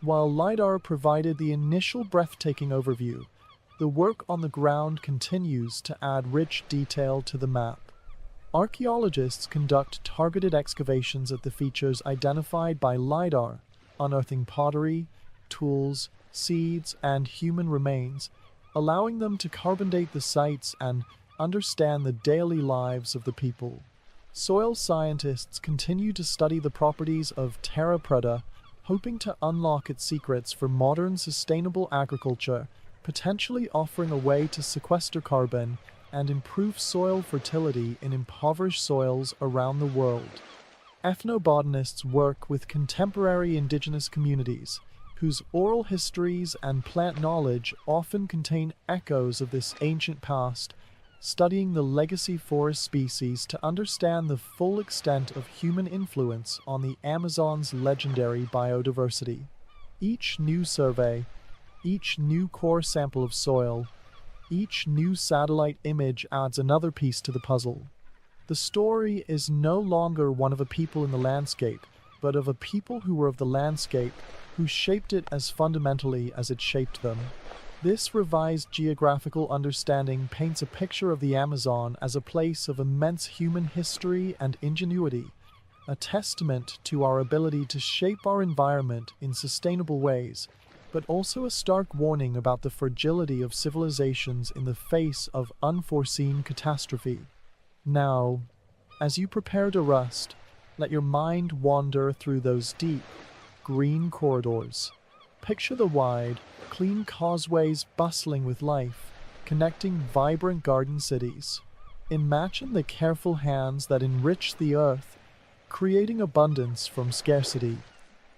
While LiDAR provided the initial breathtaking overview, the work on the ground continues to add rich detail to the map. Archaeologists conduct targeted excavations at the features identified by LiDAR, unearthing pottery, tools, seeds, and human remains, allowing them to carbon date the sites and understand the daily lives of the people. Soil scientists continue to study the properties of terra preta, hoping to unlock its secrets for modern sustainable agriculture, potentially offering a way to sequester carbon and improve soil fertility in impoverished soils around the world. Ethnobotanists work with contemporary indigenous communities, whose oral histories and plant knowledge often contain echoes of this ancient past, studying the legacy forest species to understand the full extent of human influence on the Amazon's legendary biodiversity. Each new survey, each new core sample of soil, each new satellite image adds another piece to the puzzle. The story is no longer one of a people in the landscape, but of a people who were of the landscape, who shaped it as fundamentally as it shaped them. This revised geographical understanding paints a picture of the Amazon as a place of immense human history and ingenuity, a testament to our ability to shape our environment in sustainable ways, but also a stark warning about the fragility of civilizations in the face of unforeseen catastrophe. Now, as you prepare to rest, let your mind wander through those deep, green corridors. Picture the wide, clean causeways bustling with life, connecting vibrant garden cities. Imagine the careful hands that enrich the earth, creating abundance from scarcity.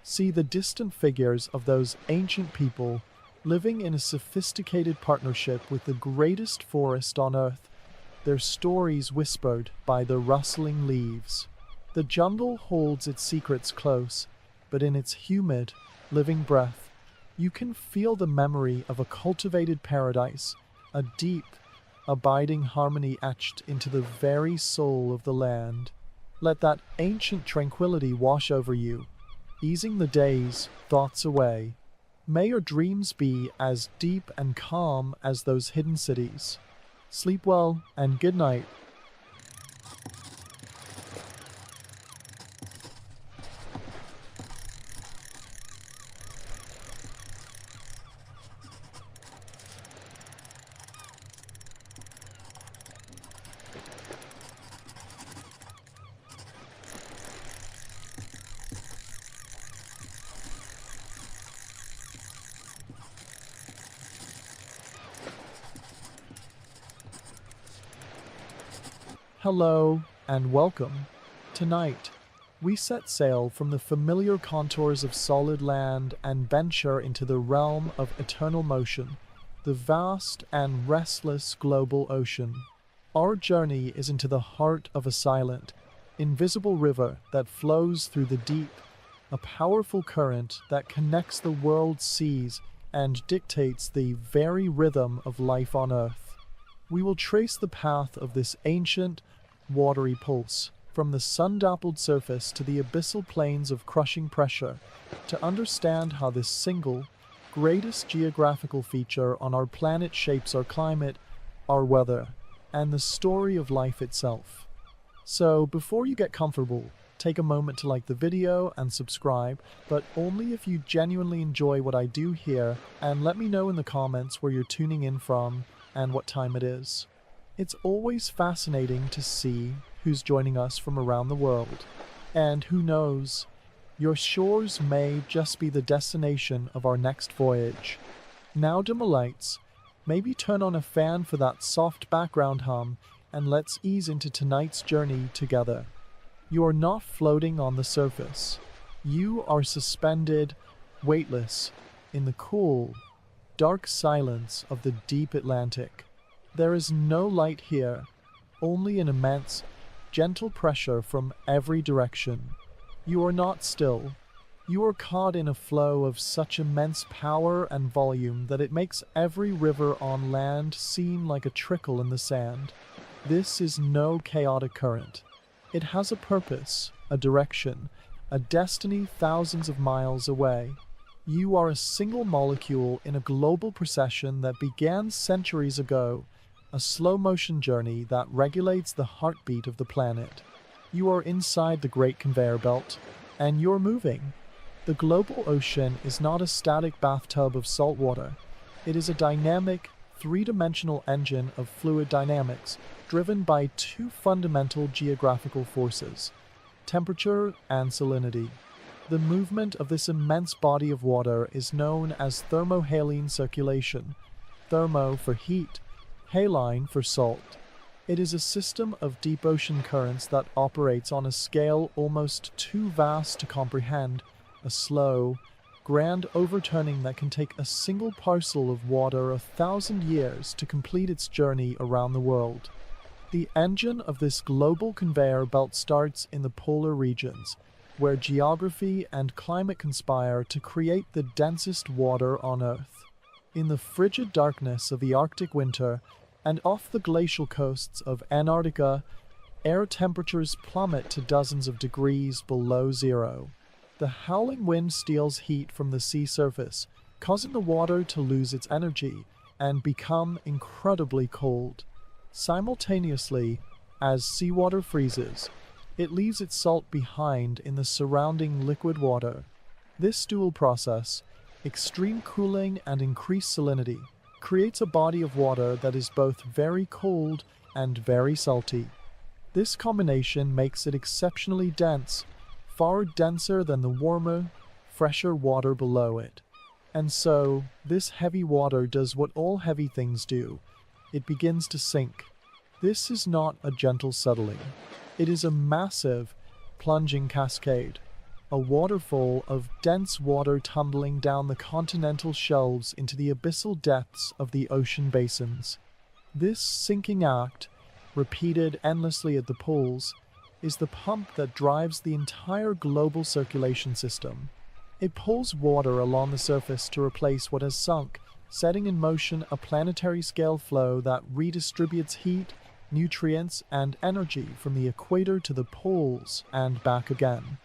See the distant figures of those ancient people living in a sophisticated partnership with the greatest forest on earth, their stories whispered by the rustling leaves. The jungle holds its secrets close, but in its humid, living breath, you can feel the memory of a cultivated paradise, a deep, abiding harmony etched into the very soul of the land. Let that ancient tranquility wash over you, easing the day's thoughts away. May your dreams be as deep and calm as those hidden cities. Sleep well and good night. Hello and welcome. Tonight, we set sail from the familiar contours of solid land and venture into the realm of eternal motion, the vast and restless global ocean. Our journey is into the heart of a silent, invisible river that flows through the deep, a powerful current that connects the world's seas and dictates the very rhythm of life on Earth. We will trace the path of this ancient, watery pulse, from the sun-dappled surface to the abyssal plains of crushing pressure, to understand how this single, greatest geographical feature on our planet shapes our climate, our weather, and the story of life itself. So, before you get comfortable, take a moment to like the video and subscribe, but only if you genuinely enjoy what I do here, and let me know in the comments where you're tuning in from and what time it is. It's always fascinating to see who's joining us from around the world. And who knows, your shores may just be the destination of our next voyage. Now dim the lights, maybe turn on a fan for that soft background hum, and let's ease into tonight's journey together. You are not floating on the surface. You are suspended, weightless, in the cool, dark silence of the deep Atlantic. There is no light here, only an immense, gentle pressure from every direction. You are not still. You are caught in a flow of such immense power and volume that it makes every river on land seem like a trickle in the sand. This is no chaotic current. It has a purpose, a direction, a destiny thousands of miles away. You are a single molecule in a global procession that began centuries ago, a slow-motion journey that regulates the heartbeat of the planet. You are inside the Great Conveyor Belt, and you're moving. The global ocean is not a static bathtub of salt water. It is a dynamic, three-dimensional engine of fluid dynamics, driven by two fundamental geographical forces: temperature and salinity. The movement of this immense body of water is known as thermohaline circulation, thermo for heat, haline for salt. It is a system of deep ocean currents that operates on a scale almost too vast to comprehend, a slow, grand overturning that can take a single parcel of water 1,000 years to complete its journey around the world. The engine of this global conveyor belt starts in the polar regions, where geography and climate conspire to create the densest water on Earth. In the frigid darkness of the Arctic winter, and off the glacial coasts of Antarctica, air temperatures plummet to dozens of degrees below zero. The howling wind steals heat from the sea surface, causing the water to lose its energy and become incredibly cold. Simultaneously, as seawater freezes, it leaves its salt behind in the surrounding liquid water. This dual process, extreme cooling and increased salinity, creates a body of water that is both very cold and very salty. This combination makes it exceptionally dense, far denser than the warmer, fresher water below it. And so, this heavy water does what all heavy things do. It begins to sink. This is not a gentle settling. It is a massive, plunging cascade, a waterfall of dense water tumbling down the continental shelves into the abyssal depths of the ocean basins. This sinking act, repeated endlessly at the poles, is the pump that drives the entire global circulation system. It pulls water along the surface to replace what has sunk, setting in motion a planetary-scale flow that redistributes heat, nutrients, and energy from the equator to the poles and back again.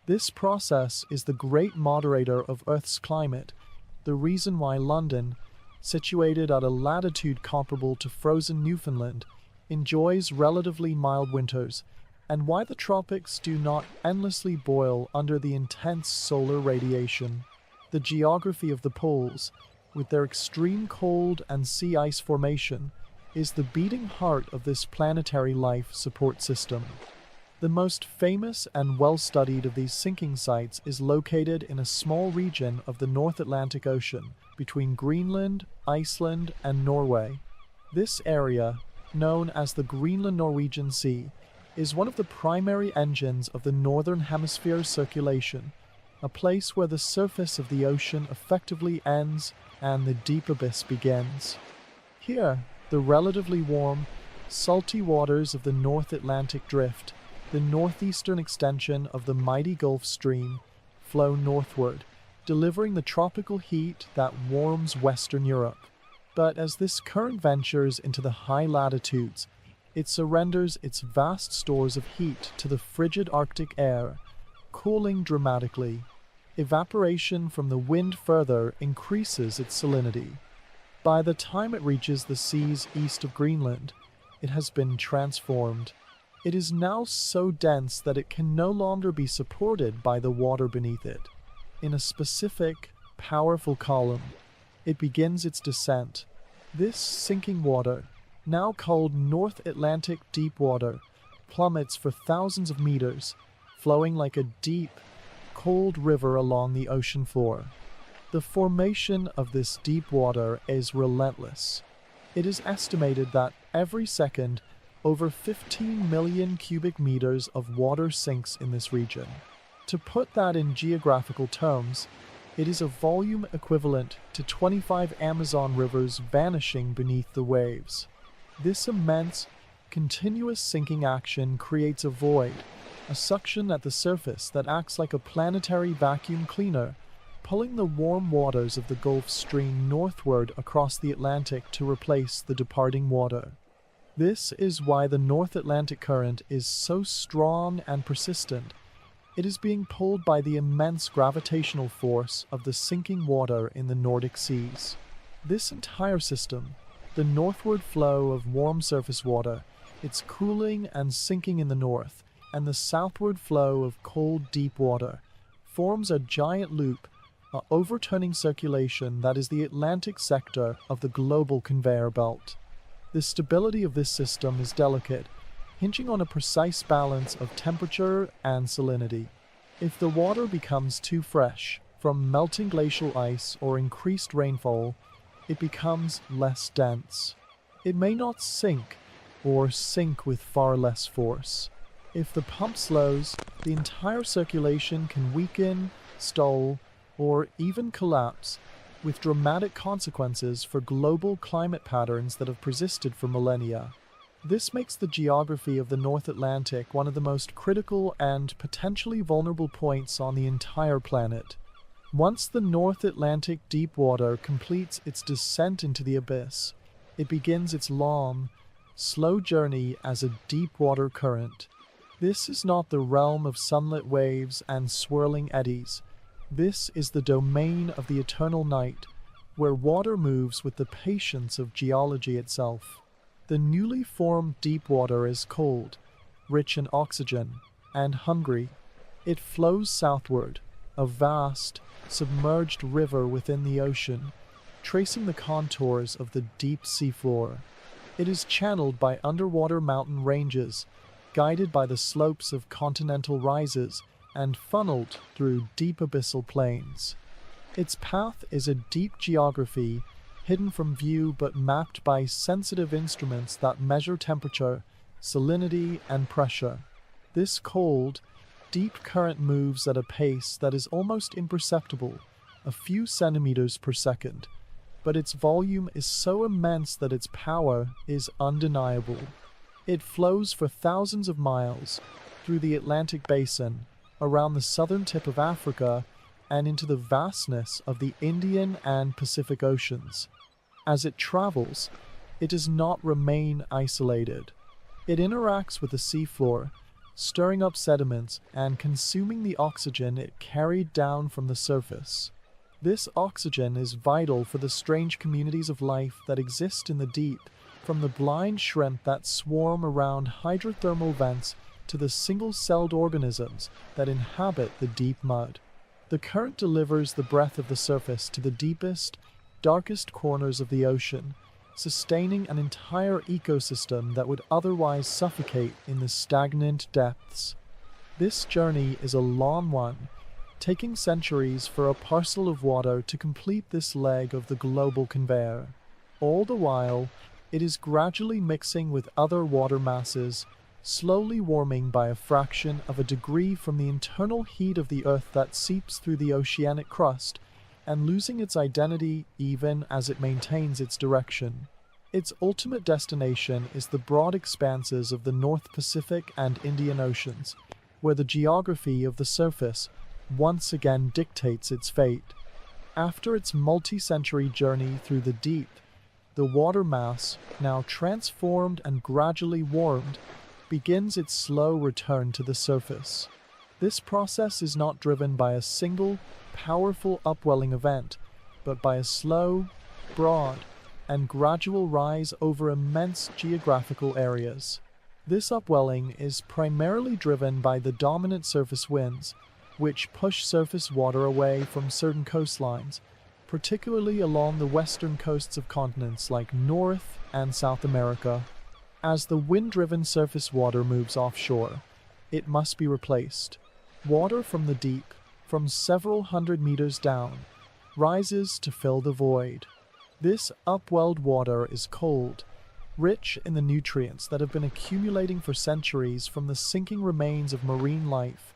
This process is the great moderator of Earth's climate, the reason why London, situated at a latitude comparable to frozen Newfoundland, enjoys relatively mild winters, and why the tropics do not endlessly boil under the intense solar radiation. The geography of the poles, with their extreme cold and sea ice formation, is the beating heart of this planetary life support system. The most famous and well-studied of these sinking sites is located in a small region of the North Atlantic Ocean between Greenland, Iceland, and Norway. This area, known as the Greenland-Norwegian Sea, is one of the primary engines of the Northern Hemisphere circulation, a place where the surface of the ocean effectively ends and the deep abyss begins. Here, the relatively warm, salty waters of the North Atlantic Drift, the northeastern extension of the mighty Gulf Stream, flow northward, delivering the tropical heat that warms Western Europe. But as this current ventures into the high latitudes, It surrenders its vast stores of heat to the frigid Arctic air, cooling dramatically. Evaporation from the wind further increases its salinity. By the time it reaches the seas east of Greenland, it has been transformed. It is now so dense that it can no longer be supported by the water beneath it. In a specific, powerful column, it begins its descent. This sinking water, now called North Atlantic deep water, plummets for thousands of meters, flowing like a deep, cold river along the ocean floor. The formation of this deep water is relentless. It is estimated that every second, over 15 million cubic meters of water sinks in this region. To put that in geographical terms, it is a volume equivalent to 25 Amazon rivers vanishing beneath the waves. This immense, continuous sinking action creates a void, a suction at the surface that acts like a planetary vacuum cleaner, pulling the warm waters of the Gulf Stream northward across the Atlantic to replace the departing water. This is why the North Atlantic current is so strong and persistent. It is being pulled by the immense gravitational force of the sinking water in the Nordic seas. This entire system, the northward flow of warm surface water, its cooling and sinking in the north, and the southward flow of cold deep water, forms a giant loop, an overturning circulation that is the Atlantic sector of the global conveyor belt. The stability of this system is delicate, hinging on a precise balance of temperature and salinity. If the water becomes too fresh, from melting glacial ice or increased rainfall, it becomes less dense. It may not sink, or sink with far less force. If the pump slows, the entire circulation can weaken, stall, or even collapse, with dramatic consequences for global climate patterns that have persisted for millennia. This makes the geography of the North Atlantic one of the most critical and potentially vulnerable points on the entire planet. Once the North Atlantic deep water completes its descent into the abyss, it begins its long, slow journey as a deep water current. This is not the realm of sunlit waves and swirling eddies. This is the domain of the eternal night, where water moves with the patience of geology itself. The newly formed deep water is cold, rich in oxygen, and hungry. It flows southward, a vast, submerged river within the ocean, tracing the contours of the deep seafloor. It is channeled by underwater mountain ranges, guided by the slopes of continental rises, and funneled through deep abyssal plains. Its path is a deep geography, hidden from view but mapped by sensitive instruments that measure temperature, salinity, and pressure. This cold, deep current moves at a pace that is almost imperceptible, a few centimeters per second, but its volume is so immense that its power is undeniable. It flows for thousands of miles through the Atlantic basin, around the southern tip of Africa, and into the vastness of the Indian and Pacific Oceans. As it travels, it does not remain isolated. It interacts with the seafloor, stirring up sediments and consuming the oxygen it carried down from the surface. This oxygen is vital for the strange communities of life that exist in the deep, from the blind shrimp that swarm around hydrothermal vents to the single-celled organisms that inhabit the deep mud. The current delivers the breath of the surface to the deepest, darkest corners of the ocean, sustaining an entire ecosystem that would otherwise suffocate in the stagnant depths. This journey is a long one, taking centuries for a parcel of water to complete this leg of the global conveyor. All the while, it is gradually mixing with other water masses, slowly warming by a fraction of a degree from the internal heat of the Earth that seeps through the oceanic crust, and losing its identity even as it maintains its direction. Its ultimate destination is the broad expanses of the North Pacific and Indian Oceans, where the geography of the surface once again dictates its fate. After its multi-century journey through the deep, The water mass, now transformed and gradually warmed, begins its slow return to the surface. This process is not driven by a single, powerful upwelling event, but by a slow, broad, and gradual rise over immense geographical areas. This upwelling is primarily driven by the dominant surface winds, which push surface water away from certain coastlines, particularly along the western coasts of continents like North and South America. As the wind-driven surface water moves offshore, it must be replaced. Water from the deep, from several hundred meters down, rises to fill the void. This upwelled water is cold, rich in the nutrients that have been accumulating for centuries from the sinking remains of marine life,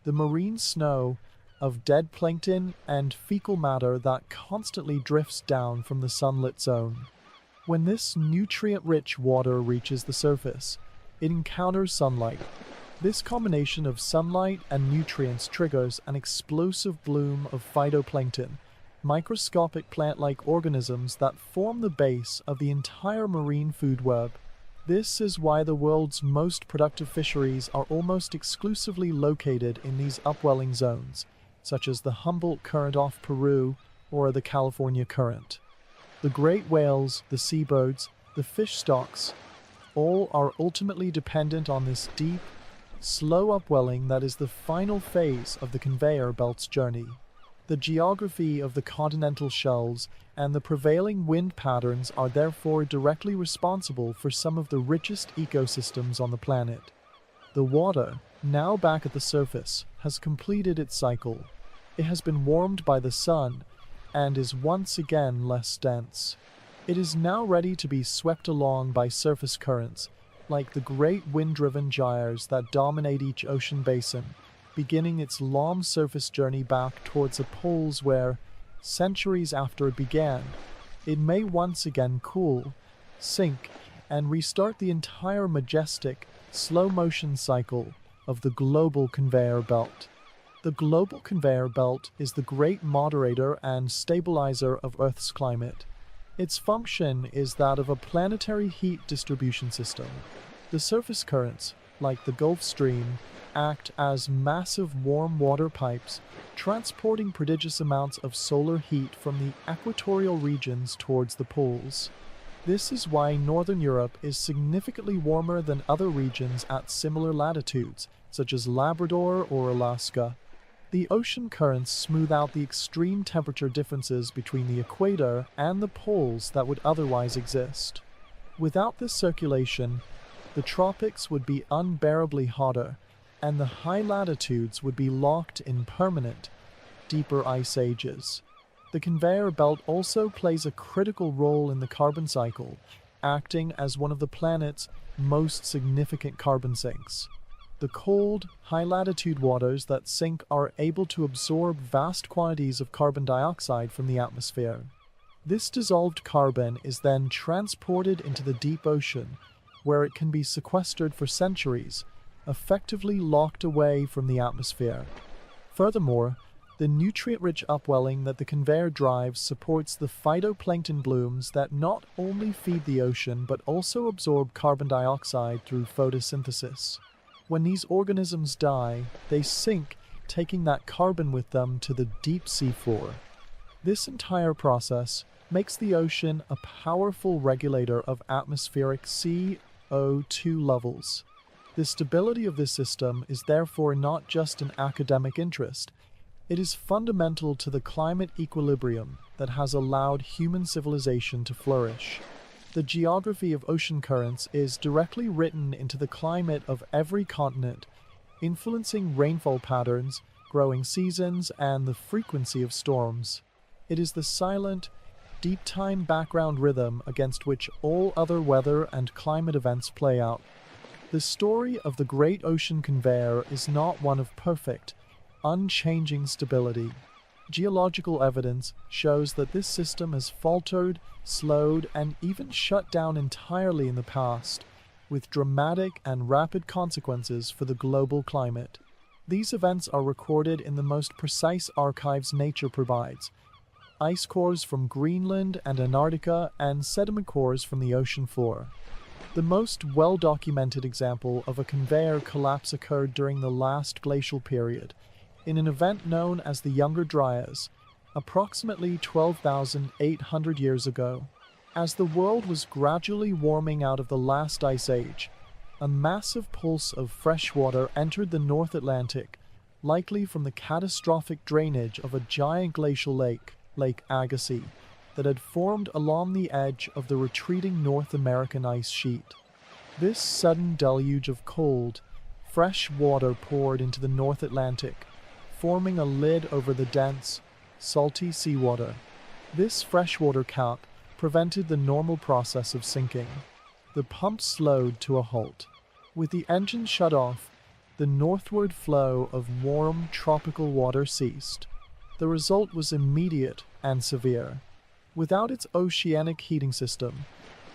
the marine snow of dead plankton and fecal matter that constantly drifts down from the sunlit zone. When this nutrient-rich water reaches the surface, it encounters sunlight. This combination of sunlight and nutrients triggers an explosive bloom of phytoplankton, microscopic plant-like organisms that form the base of the entire marine food web. This is why the world's most productive fisheries are almost exclusively located in these upwelling zones, such as the Humboldt Current off Peru or the California Current. The great whales, the seabirds, the fish stocks, all are ultimately dependent on this deep, slow upwelling that is the final phase of the conveyor belt's journey. The geography of the continental shelves and the prevailing wind patterns are therefore directly responsible for some of the richest ecosystems on the planet. The water, now back at the surface, has completed its cycle. It has been warmed by the sun and is once again less dense. It is now ready to be swept along by surface currents, like the great wind-driven gyres that dominate each ocean basin, beginning its long surface journey back towards the poles where, centuries after it began, it may once again cool, sink, and restart the entire majestic, slow-motion cycle of the global conveyor belt. The global conveyor belt is the great moderator and stabilizer of Earth's climate. Its function is that of a planetary heat distribution system. The surface currents, like the Gulf Stream, act as massive warm water pipes, transporting prodigious amounts of solar heat from the equatorial regions towards the poles. This is why Northern Europe is significantly warmer than other regions at similar latitudes, such as Labrador or Alaska. The ocean currents smooth out the extreme temperature differences between the equator and the poles that would otherwise exist. Without this circulation, the tropics would be unbearably hotter, and the high latitudes would be locked in permanent, deeper ice ages. The conveyor belt also plays a critical role in the carbon cycle, acting as one of the planet's most significant carbon sinks. The cold, high-latitude waters that sink are able to absorb vast quantities of carbon dioxide from the atmosphere. This dissolved carbon is then transported into the deep ocean, where it can be sequestered for centuries, effectively locked away from the atmosphere. Furthermore, the nutrient-rich upwelling that the conveyor drives supports the phytoplankton blooms that not only feed the ocean but also absorb carbon dioxide through photosynthesis. When these organisms die, they sink, taking that carbon with them to the deep sea floor. This entire process makes the ocean a powerful regulator of atmospheric CO2 levels. The stability of this system is therefore not just an academic interest. It is fundamental to the climate equilibrium that has allowed human civilization to flourish. The geography of ocean currents is directly written into the climate of every continent, influencing rainfall patterns, growing seasons, and the frequency of storms. It is the silent, deep-time background rhythm against which all other weather and climate events play out. The story of the Great Ocean Conveyor is not one of perfect, unchanging stability. Geological evidence shows that this system has faltered, slowed, and even shut down entirely in the past, with dramatic and rapid consequences for the global climate. These events are recorded in the most precise archives nature provides, ice cores from Greenland and Antarctica, and sediment cores from the ocean floor. The most well-documented example of a conveyor collapse occurred during the last glacial period, in an event known as the Younger Dryas, approximately 12,800 years ago. As the world was gradually warming out of the last ice age, a massive pulse of fresh water entered the North Atlantic, likely from the catastrophic drainage of a giant glacial lake, Lake Agassiz, that had formed along the edge of the retreating North American ice sheet. This sudden deluge of cold, fresh water poured into the North Atlantic, forming a lid over the dense, salty seawater. This freshwater cap prevented the normal process of sinking. The pump slowed to a halt. With the engine shut off, the northward flow of warm tropical water ceased. The result was immediate and severe. Without its oceanic heating system,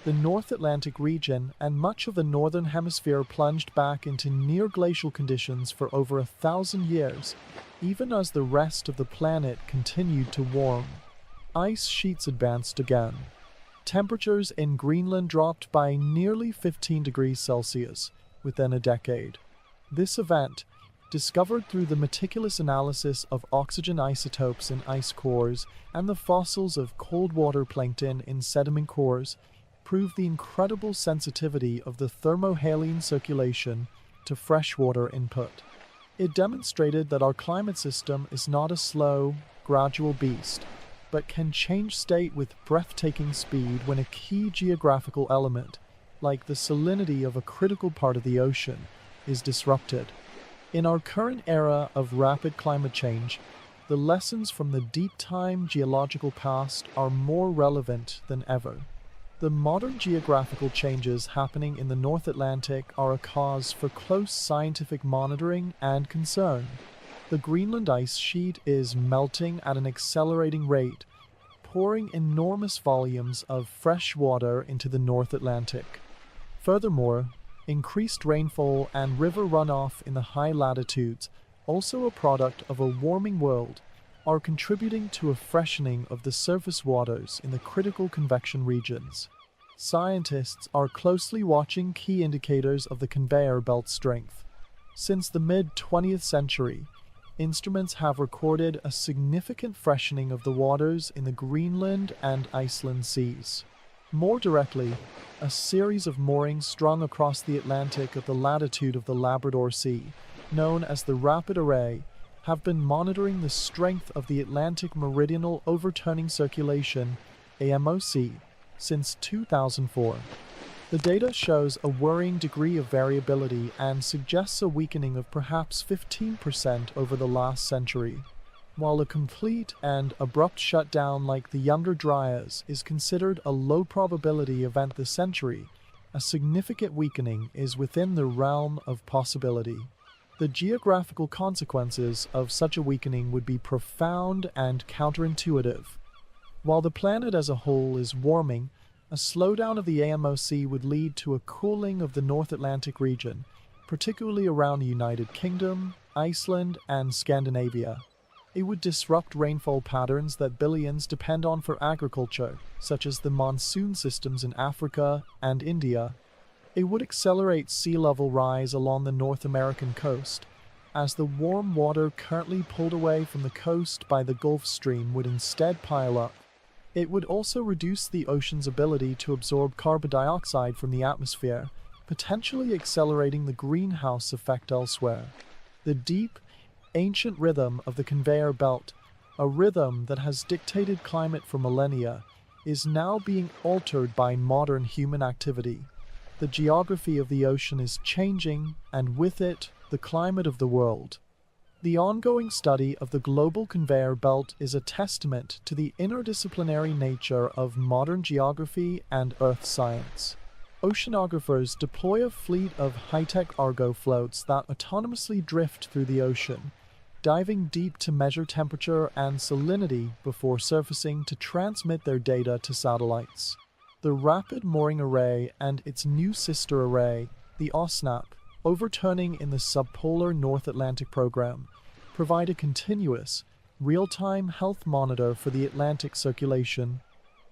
the North Atlantic region and much of the northern hemisphere plunged back into near-glacial conditions for over 1,000 years, even as the rest of the planet continued to warm. Ice sheets advanced again. Temperatures in Greenland dropped by nearly 15 degrees Celsius within a decade. This event, discovered through the meticulous analysis of oxygen isotopes in ice cores and the fossils of cold water plankton in sediment cores, proved the incredible sensitivity of the thermohaline circulation to freshwater input. It demonstrated that our climate system is not a slow, gradual beast, but can change state with breathtaking speed when a key geographical element, like the salinity of a critical part of the ocean, is disrupted. In our current era of rapid climate change, the lessons from the deep-time geological past are more relevant than ever. The modern geographical changes happening in the North Atlantic are a cause for close scientific monitoring and concern. The Greenland ice sheet is melting at an accelerating rate, pouring enormous volumes of fresh water into the North Atlantic. Furthermore, increased rainfall and river runoff in the high latitudes, also a product of a warming world, are contributing to a freshening of the surface waters in the critical convection regions. Scientists are closely watching key indicators of the conveyor belt strength. Since the mid-20th century, instruments have recorded a significant freshening of the waters in the Greenland and Iceland seas. More directly, a series of moorings strung across the Atlantic at the latitude of the Labrador Sea, known as the Rapid Array, have been monitoring the strength of the Atlantic Meridional Overturning Circulation, AMOC, since 2004. The data shows a worrying degree of variability and suggests a weakening of perhaps 15% over the last century. While a complete and abrupt shutdown like the Younger Dryas is considered a low-probability event this century, a significant weakening is within the realm of possibility. The geographical consequences of such a weakening would be profound and counterintuitive. While the planet as a whole is warming, a slowdown of the AMOC would lead to a cooling of the North Atlantic region, particularly around the United Kingdom, Iceland, and Scandinavia. It would disrupt rainfall patterns that billions depend on for agriculture, such as the monsoon systems in Africa and India. It would accelerate sea level rise along the North American coast, as the warm water currently pulled away from the coast by the Gulf Stream would instead pile up. It would also reduce the ocean's ability to absorb carbon dioxide from the atmosphere, potentially accelerating the greenhouse effect elsewhere. The deep, ancient rhythm of the conveyor belt, a rhythm that has dictated climate for millennia, is now being altered by modern human activity. The geography of the ocean is changing, and with it, the climate of the world. The ongoing study of the global conveyor belt is a testament to the interdisciplinary nature of modern geography and earth science. Oceanographers deploy a fleet of high-tech Argo floats that autonomously drift through the ocean, diving deep to measure temperature and salinity before surfacing to transmit their data to satellites. The Rapid Mooring Array and its new sister array, the OSNAP, overturning in the subpolar North Atlantic program, provide a continuous, real-time health monitor for the Atlantic circulation.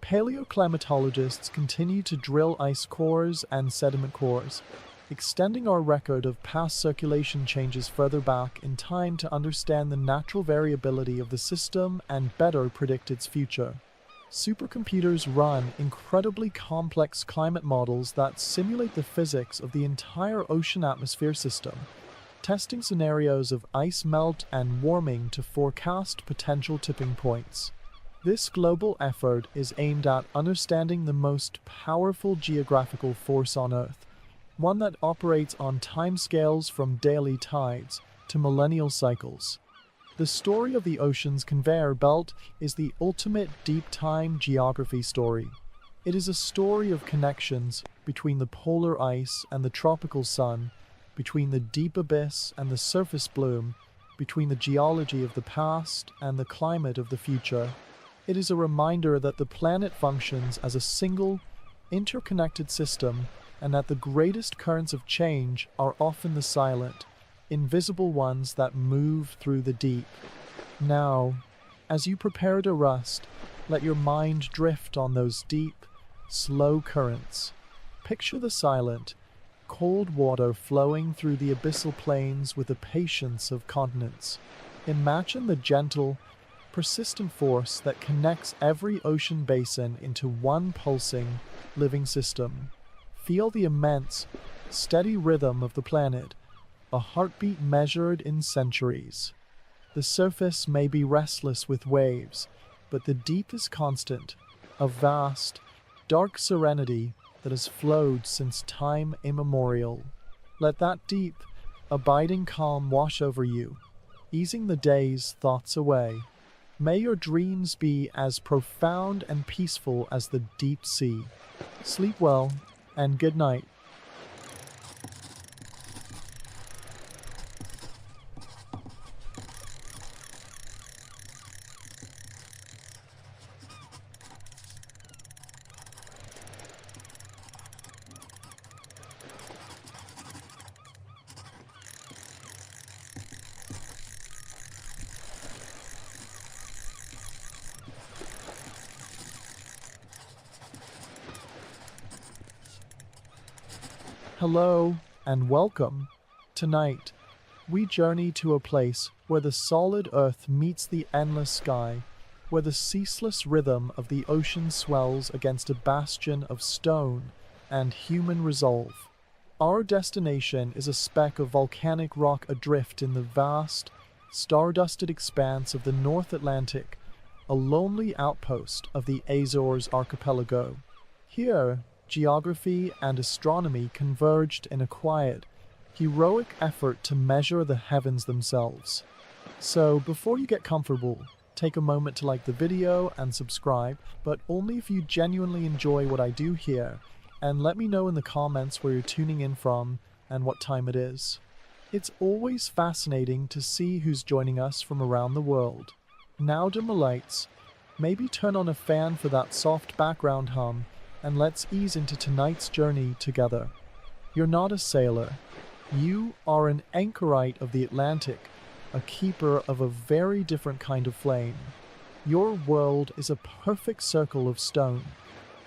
Paleoclimatologists continue to drill ice cores and sediment cores, extending our record of past circulation changes further back in time to understand the natural variability of the system and better predict its future. Supercomputers run incredibly complex climate models that simulate the physics of the entire ocean atmosphere system, testing scenarios of ice melt and warming to forecast potential tipping points. This global effort is aimed at understanding the most powerful geographical force on Earth, one that operates on timescales from daily tides to millennial cycles. The story of the ocean's conveyor belt is the ultimate deep-time geography story. It is a story of connections between the polar ice and the tropical sun, between the deep abyss and the surface bloom, between the geology of the past and the climate of the future. It is a reminder that the planet functions as a single, interconnected system, and that the greatest currents of change are often the silent, invisible ones that move through the deep. Now, as you prepare to rest, let your mind drift on those deep, slow currents. Picture the silent, cold water flowing through the abyssal plains with the patience of continents. Imagine the gentle, persistent force that connects every ocean basin into one pulsing, living system. Feel the immense, steady rhythm of the planet, a heartbeat measured in centuries. The surface may be restless with waves, but the deep is constant, a vast, dark serenity that has flowed since time immemorial. Let that deep, abiding calm wash over you, easing the day's thoughts away. May your dreams be as profound and peaceful as the deep sea. Sleep well, and good night. Hello, and welcome. Tonight, we journey to a place where the solid earth meets the endless sky, where the ceaseless rhythm of the ocean swells against a bastion of stone and human resolve. Our destination is a speck of volcanic rock adrift in the vast, star-dusted expanse of the North Atlantic, a lonely outpost of the Azores archipelago. Here, geography and astronomy converged in a quiet, heroic effort to measure the heavens themselves. So, before you get comfortable, take a moment to like the video and subscribe, but only if you genuinely enjoy what I do here, and let me know in the comments where you're tuning in from and what time it is. It's always fascinating to see who's joining us from around the world. Now dim the lights, maybe turn on a fan for that soft background hum, and let's ease into tonight's journey together. You're not a sailor. You are an anchorite of the Atlantic, a keeper of a very different kind of flame. Your world is a perfect circle of stone,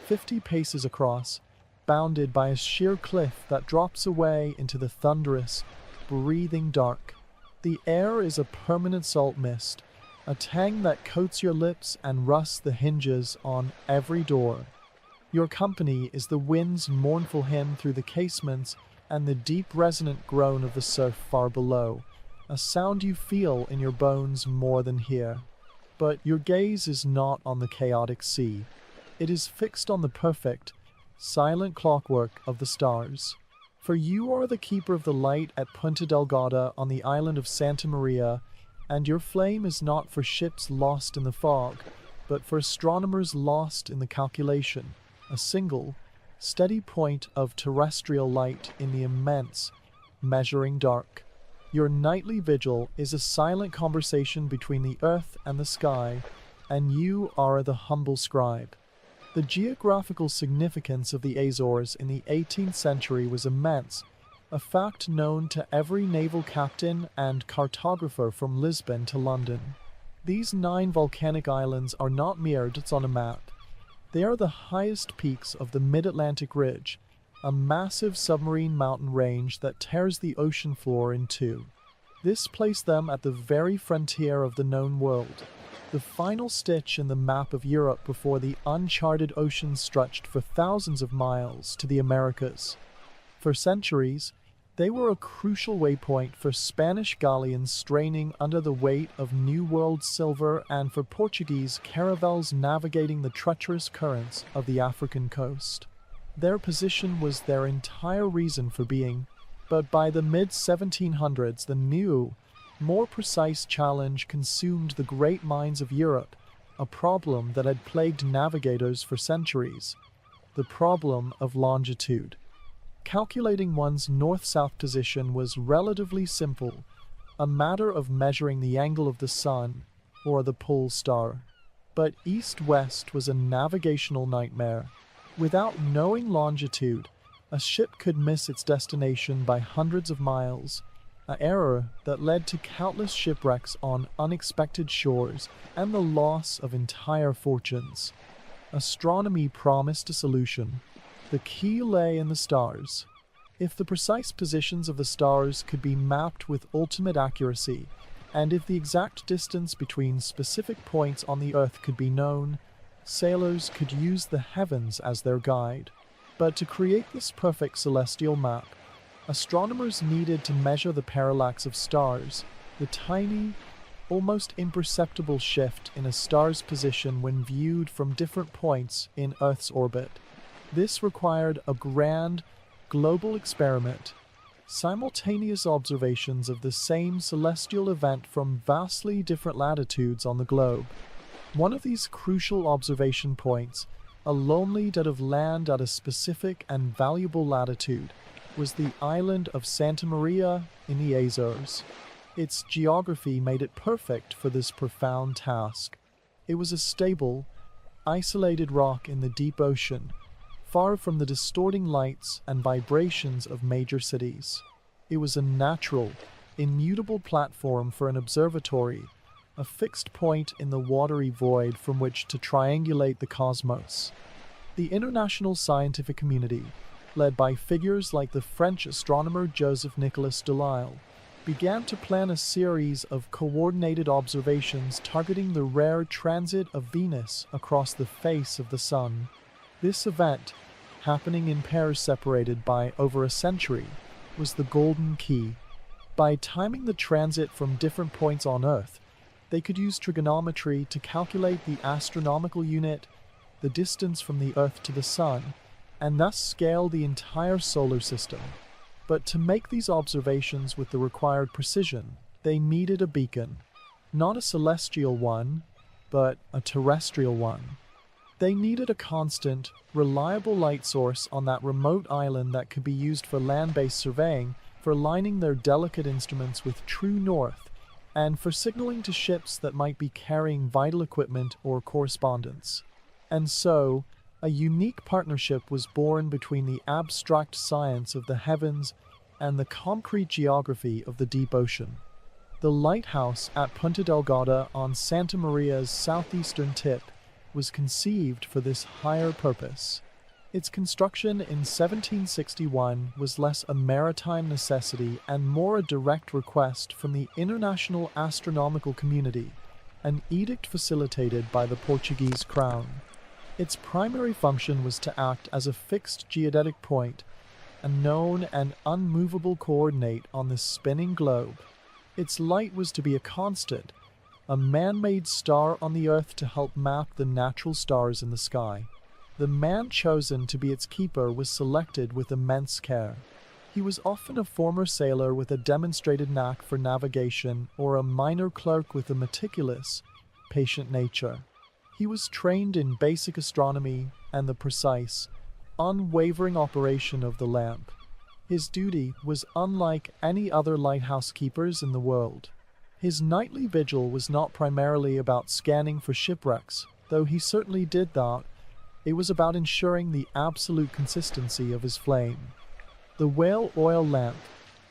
50 paces across, bounded by a sheer cliff that drops away into the thunderous, breathing dark. The air is a permanent salt mist, a tang that coats your lips and rusts the hinges on every door. Your company is the wind's mournful hymn through the casements and the deep resonant groan of the surf far below, a sound you feel in your bones more than hear. But your gaze is not on the chaotic sea. It is fixed on the perfect, silent clockwork of the stars. For you are the keeper of the light at Punta Delgada on the island of Santa Maria, and your flame is not for ships lost in the fog, but for astronomers lost in the calculation. A single, steady point of terrestrial light in the immense, measuring dark. Your nightly vigil is a silent conversation between the earth and the sky, and you are the humble scribe. The geographical significance of the Azores in the 18th century was immense, a fact known to every naval captain and cartographer from Lisbon to London. These 9 volcanic islands are not mere dots on a map. They are the highest peaks of the Mid-Atlantic Ridge, a massive submarine mountain range that tears the ocean floor in two. This placed them at the very frontier of the known world, the final stitch in the map of Europe before the uncharted ocean stretched for thousands of miles to the Americas. For centuries, they were a crucial waypoint for Spanish galleons straining under the weight of New World silver and for Portuguese caravels navigating the treacherous currents of the African coast. Their position was their entire reason for being, but by the mid-1700s the new, more precise challenge consumed the great minds of Europe, a problem that had plagued navigators for centuries: the problem of longitude. Calculating one's north-south position was relatively simple, a matter of measuring the angle of the sun, or the pole star. But east-west was a navigational nightmare. Without knowing longitude, a ship could miss its destination by hundreds of miles, an error that led to countless shipwrecks on unexpected shores and the loss of entire fortunes. Astronomy promised a solution. The key lay in the stars. If the precise positions of the stars could be mapped with ultimate accuracy, and if the exact distance between specific points on the Earth could be known, sailors could use the heavens as their guide. But to create this perfect celestial map, astronomers needed to measure the parallax of stars, the tiny, almost imperceptible shift in a star's position when viewed from different points in Earth's orbit. This required a grand, global experiment, simultaneous observations of the same celestial event from vastly different latitudes on the globe. One of these crucial observation points, a lonely dot of land at a specific and valuable latitude, was the island of Santa Maria in the Azores. Its geography made it perfect for this profound task. It was a stable, isolated rock in the deep ocean, far from the distorting lights and vibrations of major cities. It was a natural, immutable platform for an observatory, a fixed point in the watery void from which to triangulate the cosmos. The international scientific community, led by figures like the French astronomer Joseph-Nicolas Delisle, began to plan a series of coordinated observations targeting the rare transit of Venus across the face of the Sun. This event, happening in pairs separated by over a century, was the golden key. By timing the transit from different points on Earth, they could use trigonometry to calculate the astronomical unit, the distance from the Earth to the Sun, and thus scale the entire solar system. But to make these observations with the required precision, they needed a beacon. Not a celestial one, but a terrestrial one. They needed a constant, reliable light source on that remote island that could be used for land-based surveying, for aligning their delicate instruments with true north, and for signaling to ships that might be carrying vital equipment or correspondence. And so, a unique partnership was born between the abstract science of the heavens and the concrete geography of the deep ocean. The lighthouse at Punta Delgada on Santa Maria's southeastern tip was conceived for this higher purpose. Its construction in 1761 was less a maritime necessity and more a direct request from the international astronomical community, an edict facilitated by the Portuguese crown. Its primary function was to act as a fixed geodetic point, a known and unmovable coordinate on the spinning globe. Its light was to be a constant, a man-made star on the Earth to help map the natural stars in the sky. The man chosen to be its keeper was selected with immense care. He was often a former sailor with a demonstrated knack for navigation or a minor clerk with a meticulous, patient nature. He was trained in basic astronomy and the precise, unwavering operation of the lamp. His duty was unlike any other lighthouse keepers in the world. His nightly vigil was not primarily about scanning for shipwrecks, though he certainly did that. It was about ensuring the absolute consistency of his flame. The whale oil lamp,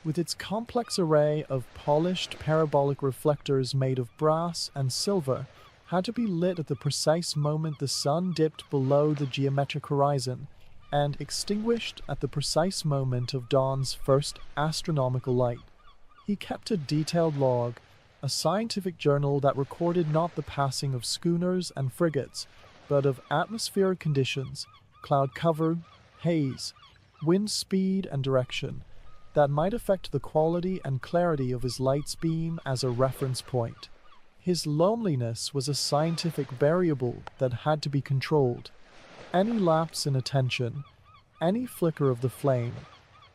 with its complex array of polished parabolic reflectors made of brass and silver, had to be lit at the precise moment the sun dipped below the geometric horizon, and extinguished at the precise moment of dawn's first astronomical light. He kept a detailed log, a scientific journal that recorded not the passing of schooners and frigates, but of atmospheric conditions, cloud cover, haze, wind speed and direction, that might affect the quality and clarity of his light's beam as a reference point. His loneliness was a scientific variable that had to be controlled. Any lapse in attention, any flicker of the flame,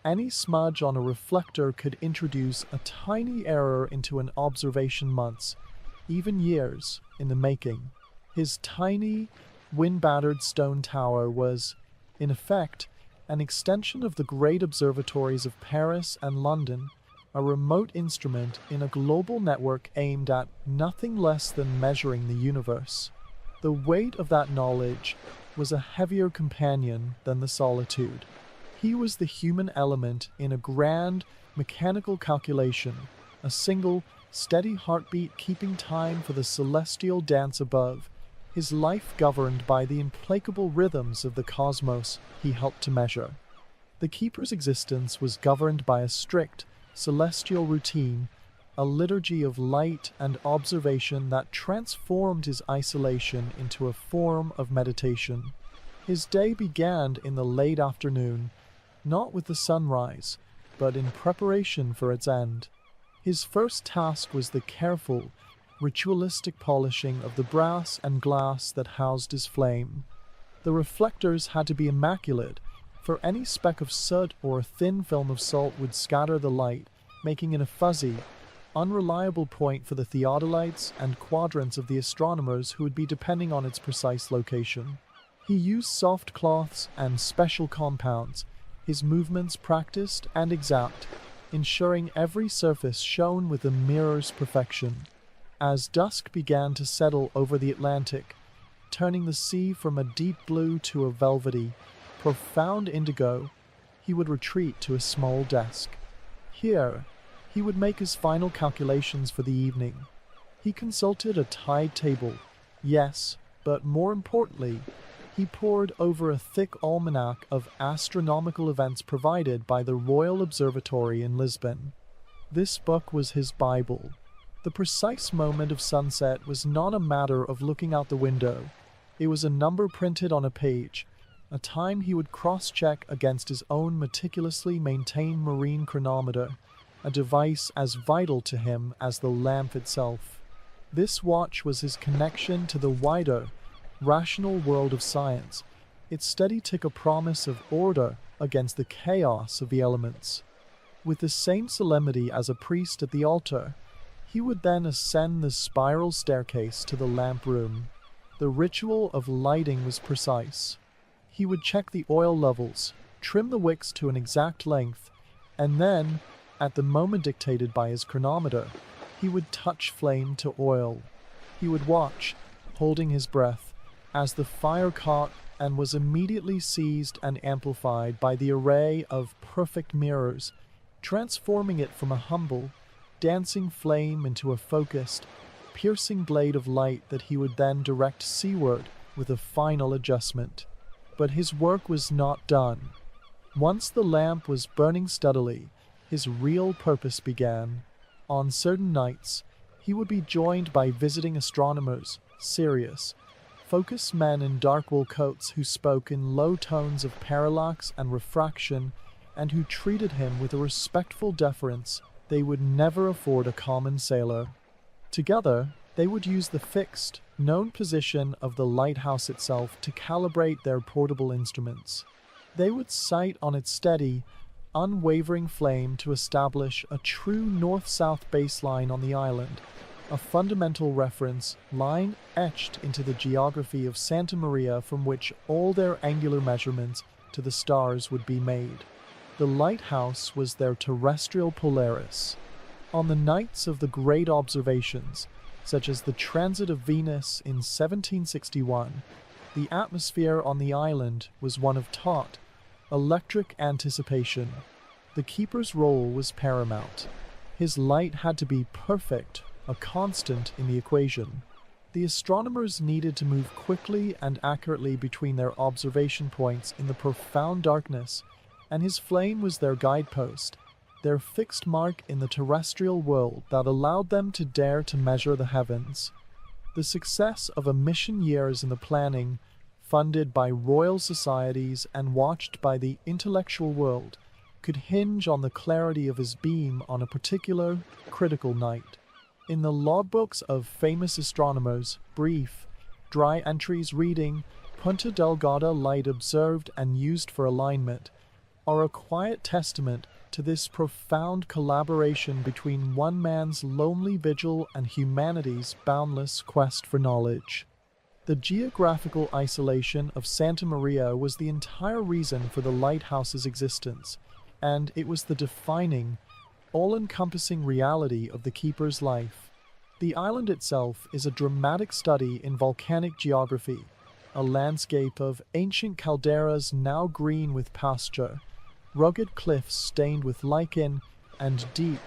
any smudge on a reflector could introduce a tiny error into an observation months, even years, in the making. His tiny, wind-battered stone tower was, in effect, an extension of the great observatories of Paris and London, a remote instrument in a global network aimed at nothing less than measuring the universe. The weight of that knowledge was a heavier companion than the solitude. He was the human element in a grand, mechanical calculation, a single, steady heartbeat keeping time for the celestial dance above, his life governed by the implacable rhythms of the cosmos he helped to measure. The keeper's existence was governed by a strict, celestial routine, a liturgy of light and observation that transformed his isolation into a form of meditation. His day began in the late afternoon, not with the sunrise, but in preparation for its end. His first task was the careful, ritualistic polishing of the brass and glass that housed his flame. The reflectors had to be immaculate, for any speck of soot or a thin film of salt would scatter the light, making it a fuzzy, unreliable point for the theodolites and quadrants of the astronomers who would be depending on its precise location. He used soft cloths and special compounds, his movements practiced and exact, ensuring every surface shone with a mirror's perfection. As dusk began to settle over the Atlantic, turning the sea from a deep blue to a velvety, profound indigo, he would retreat to a small desk. Here, he would make his final calculations for the evening. He consulted a tide table, yes, but more importantly, he pored over a thick almanac of astronomical events provided by the Royal Observatory in Lisbon. This book was his Bible. The precise moment of sunset was not a matter of looking out the window. It was a number printed on a page, a time he would cross-check against his own meticulously maintained marine chronometer, a device as vital to him as the lamp itself. This watch was his connection to the wider, rational world of science, its steady tick a promise of order against the chaos of the elements. With the same solemnity as a priest at the altar, he would then ascend the spiral staircase to the lamp room. The ritual of lighting was precise. He would check the oil levels, trim the wicks to an exact length, and then, at the moment dictated by his chronometer, he would touch flame to oil. He would watch, holding his breath, as the fire caught and was immediately seized and amplified by the array of perfect mirrors, transforming it from a humble, dancing flame into a focused, piercing blade of light that he would then direct seaward with a final adjustment. But his work was not done. Once the lamp was burning steadily, his real purpose began. On certain nights, he would be joined by visiting astronomers, serious, focused men in dark wool coats who spoke in low tones of parallax and refraction and who treated him with a respectful deference they would never afford a common sailor. Together, they would use the fixed, known position of the lighthouse itself to calibrate their portable instruments. They would sight on its steady, unwavering flame to establish a true north-south baseline on the island, a fundamental reference line etched into the geography of Santa Maria from which all their angular measurements to the stars would be made. The lighthouse was their terrestrial Polaris. On the nights of the great observations, such as the transit of Venus in 1761, the atmosphere on the island was one of taut, electric anticipation. The keeper's role was paramount. His light had to be perfect, a constant in the equation. The astronomers needed to move quickly and accurately between their observation points in the profound darkness, and his flame was their guidepost, their fixed mark in the terrestrial world that allowed them to dare to measure the heavens. The success of a mission years in the planning, funded by royal societies and watched by the intellectual world, could hinge on the clarity of his beam on a particular, critical night. In the logbooks of famous astronomers, brief, dry entries reading Punta Delgada light observed and used for alignment are a quiet testament to this profound collaboration between one man's lonely vigil and humanity's boundless quest for knowledge. The geographical isolation of Santa Maria was the entire reason for the lighthouse's existence, and it was the defining, all-encompassing reality of the keeper's life. The island itself is a dramatic study in volcanic geography, a landscape of ancient calderas now green with pasture, rugged cliffs stained with lichen, and deep,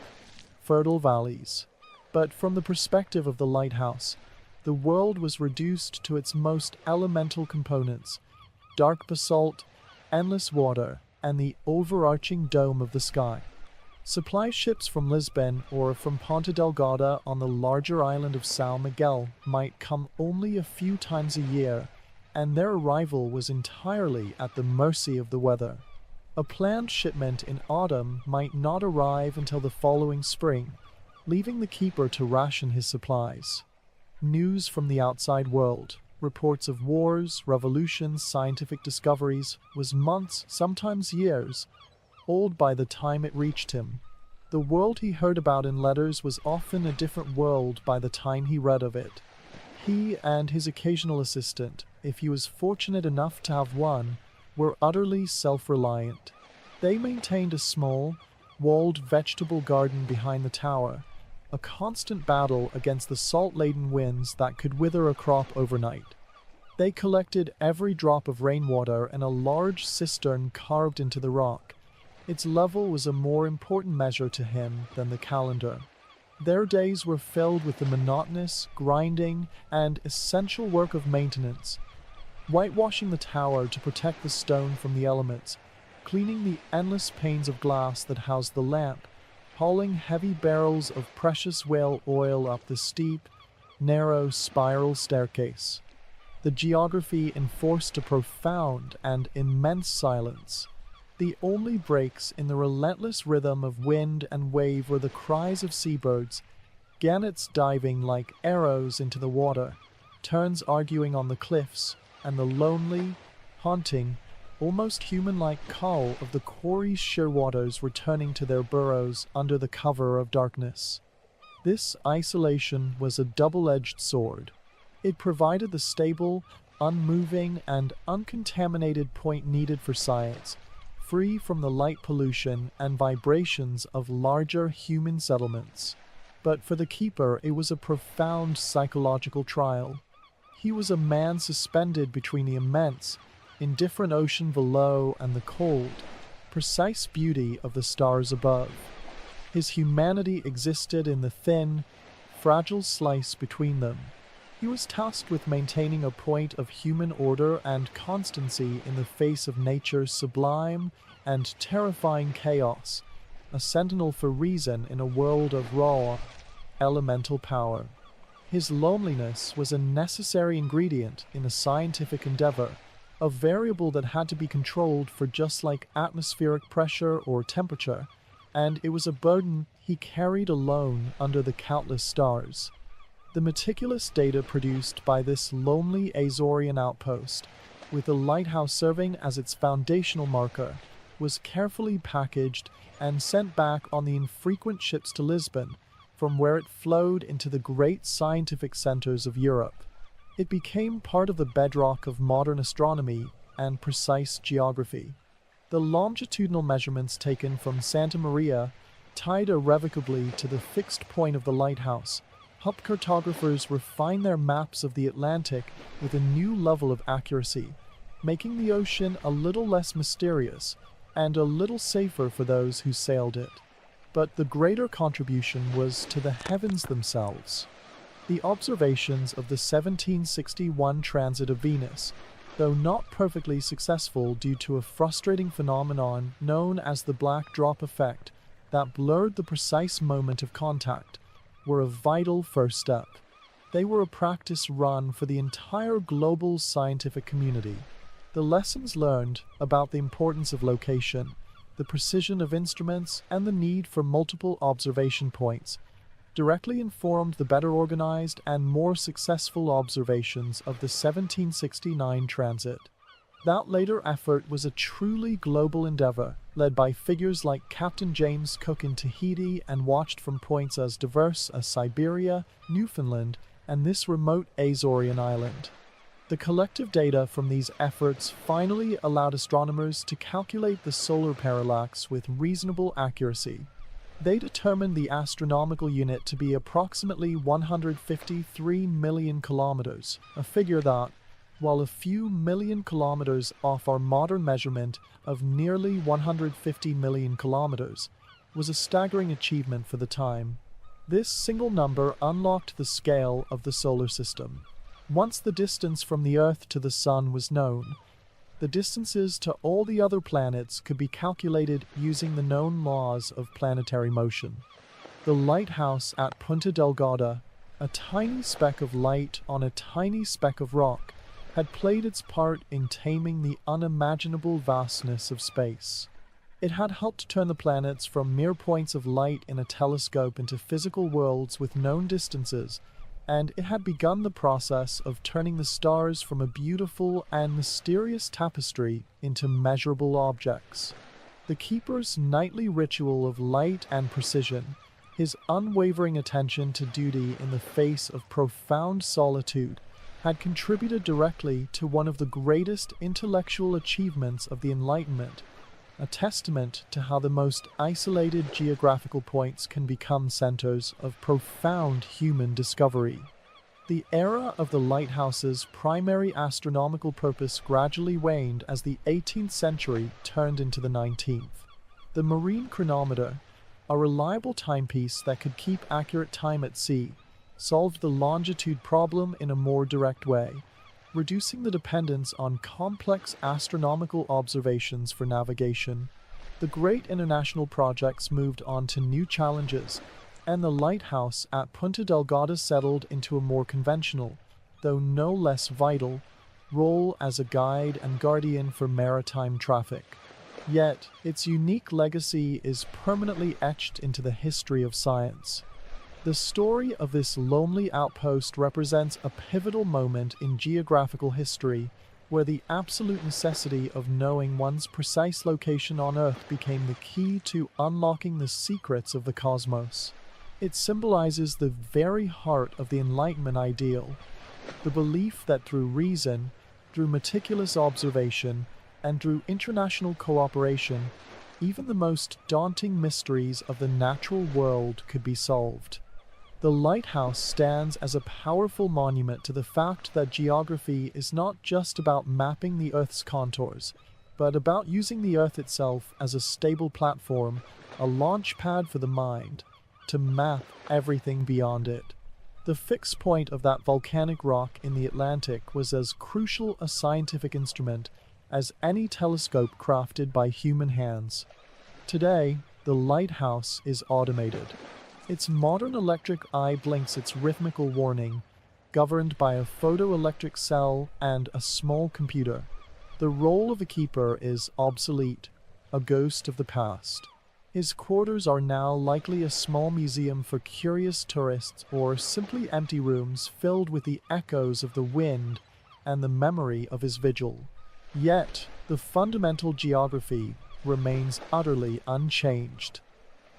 fertile valleys. But from the perspective of the lighthouse, the world was reduced to its most elemental components: dark basalt, endless water, and the overarching dome of the sky. Supply ships from Lisbon or from Ponta Delgada on the larger island of São Miguel might come only a few times a year, and their arrival was entirely at the mercy of the weather. A planned shipment in autumn might not arrive until the following spring, leaving the keeper to ration his supplies. News from the outside world, reports of wars, revolutions, scientific discoveries, was months, sometimes years, old by the time it reached him. The world he heard about in letters was often a different world by the time he read of it. He and his occasional assistant, if he was fortunate enough to have one, were utterly self-reliant. They maintained a small, walled vegetable garden behind the tower, a constant battle against the salt-laden winds that could wither a crop overnight. They collected every drop of rainwater in a large cistern carved into the rock. Its level was a more important measure to him than the calendar. Their days were filled with the monotonous, grinding, and essential work of maintenance, whitewashing the tower to protect the stone from the elements, cleaning the endless panes of glass that housed the lamp, hauling heavy barrels of precious whale oil up the steep, narrow spiral staircase. The geography enforced a profound and immense silence. The only breaks in the relentless rhythm of wind and wave were the cries of seabirds, gannets diving like arrows into the water, terns arguing on the cliffs, and the lonely, haunting, almost human-like call of the quarry's shearwaters returning to their burrows under the cover of darkness. This isolation was a double-edged sword. It provided the stable, unmoving, and uncontaminated point needed for science, free from the light pollution and vibrations of larger human settlements. But for the keeper, it was a profound psychological trial. He was a man suspended between the immense, indifferent ocean below and the cold, precise beauty of the stars above. His humanity existed in the thin, fragile slice between them. He was tasked with maintaining a point of human order and constancy in the face of nature's sublime and terrifying chaos, a sentinel for reason in a world of raw, elemental power. His loneliness was a necessary ingredient in a scientific endeavor, a variable that had to be controlled for just like atmospheric pressure or temperature, and it was a burden he carried alone under the countless stars. The meticulous data produced by this lonely Azorian outpost, with the lighthouse serving as its foundational marker, was carefully packaged and sent back on the infrequent ships to Lisbon, from where it flowed into the great scientific centers of Europe. It became part of the bedrock of modern astronomy and precise geography. The longitudinal measurements taken from Santa Maria, tied irrevocably to the fixed point of the lighthouse, helped cartographers refine their maps of the Atlantic with a new level of accuracy, making the ocean a little less mysterious, and a little safer for those who sailed it. But the greater contribution was to the heavens themselves. The observations of the 1761 transit of Venus, though not perfectly successful due to a frustrating phenomenon known as the black drop effect that blurred the precise moment of contact, were a vital first step. They were a practice run for the entire global scientific community. The lessons learned about the importance of location, the precision of instruments, and the need for multiple observation points directly informed the better organized and more successful observations of the 1769 transit. That later effort was a truly global endeavor, led by figures like Captain James Cook in Tahiti and watched from points as diverse as Siberia, Newfoundland, and this remote Azorian island. The collective data from these efforts finally allowed astronomers to calculate the solar parallax with reasonable accuracy. They determined the astronomical unit to be approximately 153 million kilometers, a figure that, while a few million kilometers off our modern measurement of nearly 150 million kilometers, was a staggering achievement for the time. This single number unlocked the scale of the solar system. Once the distance from the Earth to the Sun was known, the distances to all the other planets could be calculated using the known laws of planetary motion. The lighthouse at Punta Delgada, a tiny speck of light on a tiny speck of rock, had played its part in taming the unimaginable vastness of space. It had helped turn the planets from mere points of light in a telescope into physical worlds with known distances, and it had begun the process of turning the stars from a beautiful and mysterious tapestry into measurable objects. The keeper's nightly ritual of light and precision, his unwavering attention to duty in the face of profound solitude, had contributed directly to one of the greatest intellectual achievements of the Enlightenment, a testament to how the most isolated geographical points can become centers of profound human discovery. The era of the lighthouse's primary astronomical purpose gradually waned as the 18th century turned into the 19th. The marine chronometer, a reliable timepiece that could keep accurate time at sea, solved the longitude problem in a more direct way, reducing the dependence on complex astronomical observations for navigation. The great international projects moved on to new challenges, and the lighthouse at Punta Delgada settled into a more conventional, though no less vital, role as a guide and guardian for maritime traffic. Yet, its unique legacy is permanently etched into the history of science. The story of this lonely outpost represents a pivotal moment in geographical history where the absolute necessity of knowing one's precise location on Earth became the key to unlocking the secrets of the cosmos. It symbolizes the very heart of the Enlightenment ideal, the belief that through reason, through meticulous observation, and through international cooperation, even the most daunting mysteries of the natural world could be solved. The lighthouse stands as a powerful monument to the fact that geography is not just about mapping the Earth's contours, but about using the Earth itself as a stable platform, a launch pad for the mind, to map everything beyond it. The fixed point of that volcanic rock in the Atlantic was as crucial a scientific instrument as any telescope crafted by human hands. Today, the lighthouse is automated. Its modern electric eye blinks its rhythmical warning, governed by a photoelectric cell and a small computer. The role of a keeper is obsolete, a ghost of the past. His quarters are now likely a small museum for curious tourists or simply empty rooms filled with the echoes of the wind and the memory of his vigil. Yet, the fundamental geography remains utterly unchanged.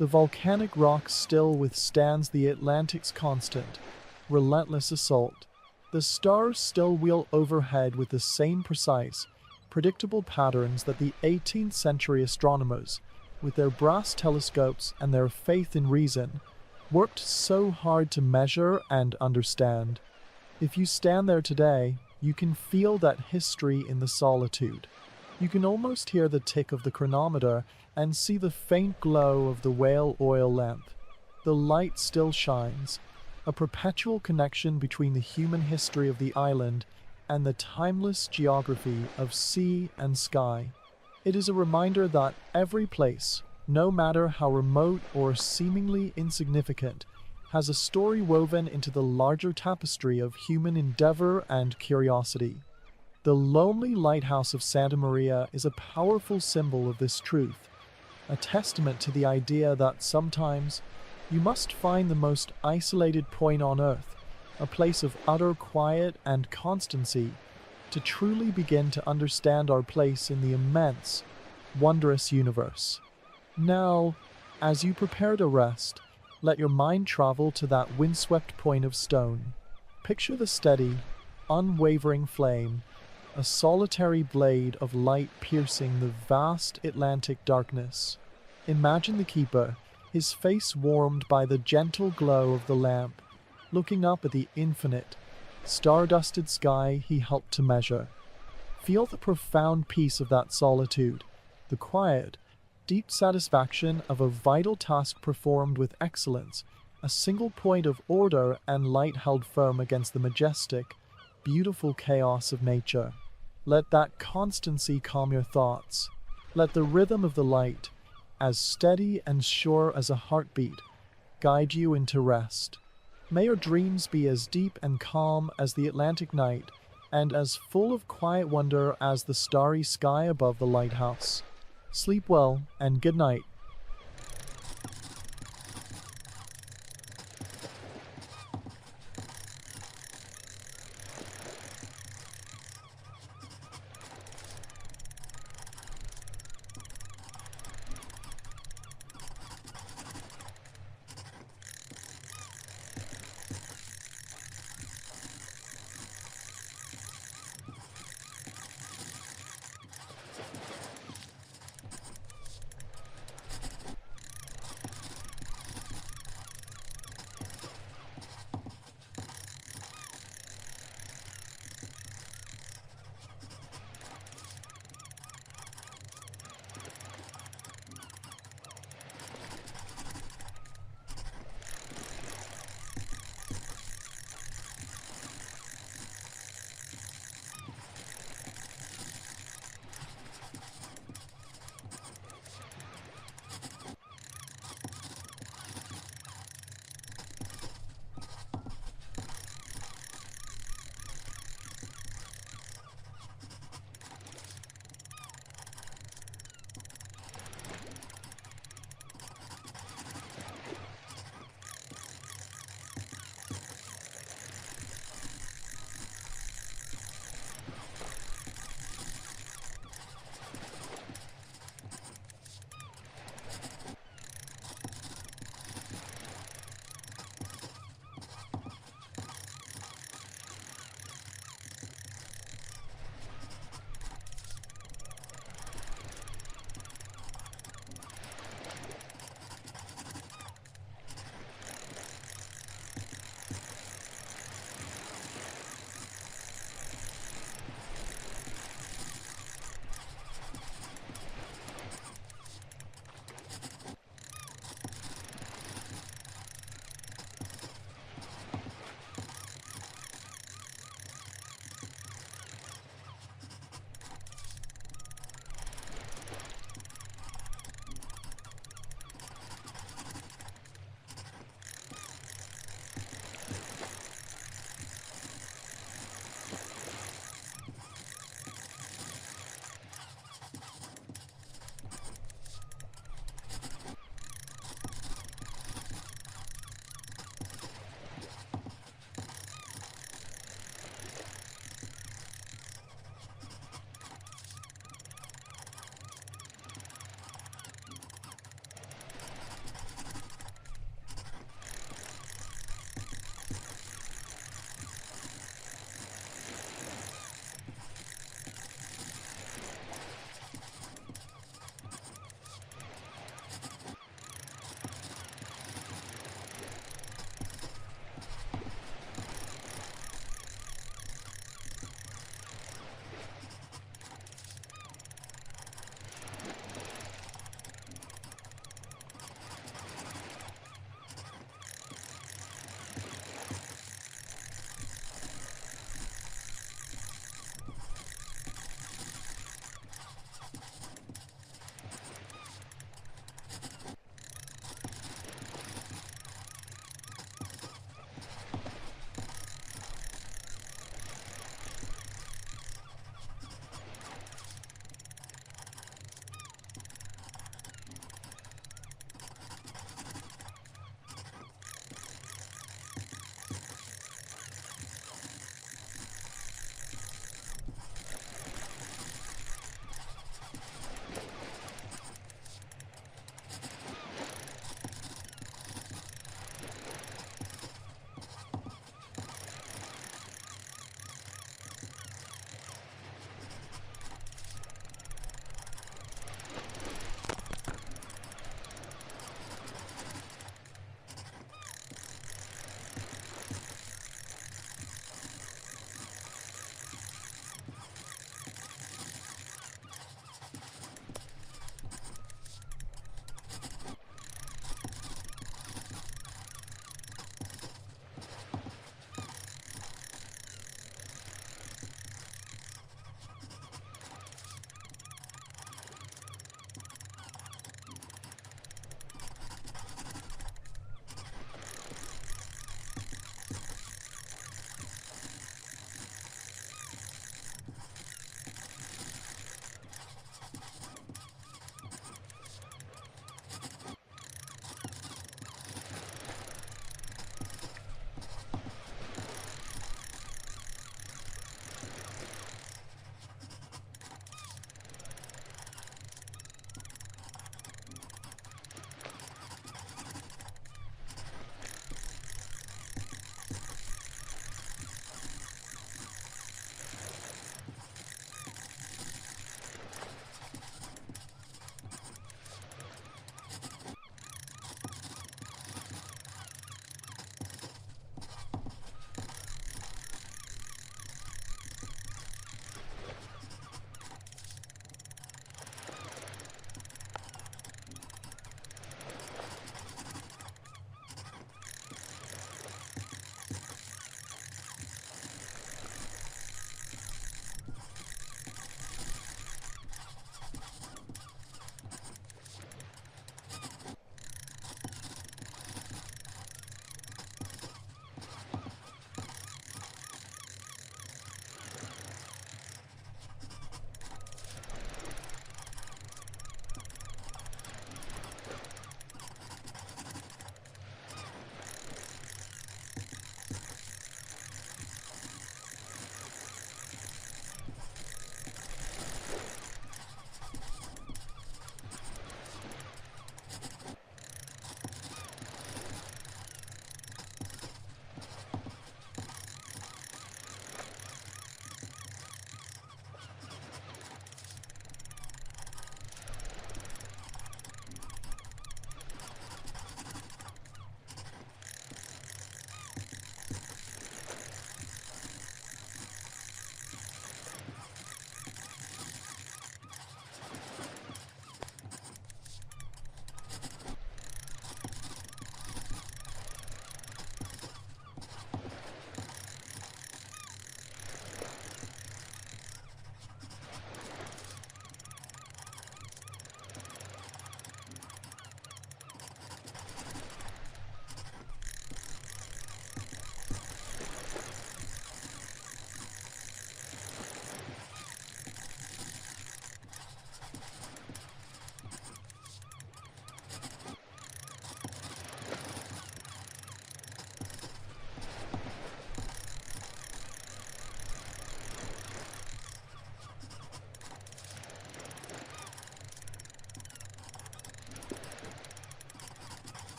The volcanic rock still withstands the Atlantic's constant, relentless assault. The stars still wheel overhead with the same precise, predictable patterns that the 18th century astronomers, with their brass telescopes and their faith in reason, worked so hard to measure and understand. If you stand there today, you can feel that history in the solitude. You can almost hear the tick of the chronometer and see the faint glow of the whale oil lamp. The light still shines, a perpetual connection between the human history of the island and the timeless geography of sea and sky. It is a reminder that every place, no matter how remote or seemingly insignificant, has a story woven into the larger tapestry of human endeavor and curiosity. The lonely lighthouse of Santa Maria is a powerful symbol of this truth, a testament to the idea that sometimes you must find the most isolated point on earth, a place of utter quiet and constancy, to truly begin to understand our place in the immense, wondrous universe. Now, as you prepare to rest, let your mind travel to that windswept point of stone. Picture the steady, unwavering flame, a solitary blade of light piercing the vast Atlantic darkness. Imagine the keeper, his face warmed by the gentle glow of the lamp, looking up at the infinite, star-dusted sky he helped to measure. Feel the profound peace of that solitude, the quiet, deep satisfaction of a vital task performed with excellence, a single point of order and light held firm against the majestic, beautiful chaos of nature. Let that constancy calm your thoughts. Let the rhythm of the light, as steady and sure as a heartbeat, guide you into rest. May your dreams be as deep and calm as the Atlantic night, and as full of quiet wonder as the starry sky above the lighthouse. Sleep well, and good night.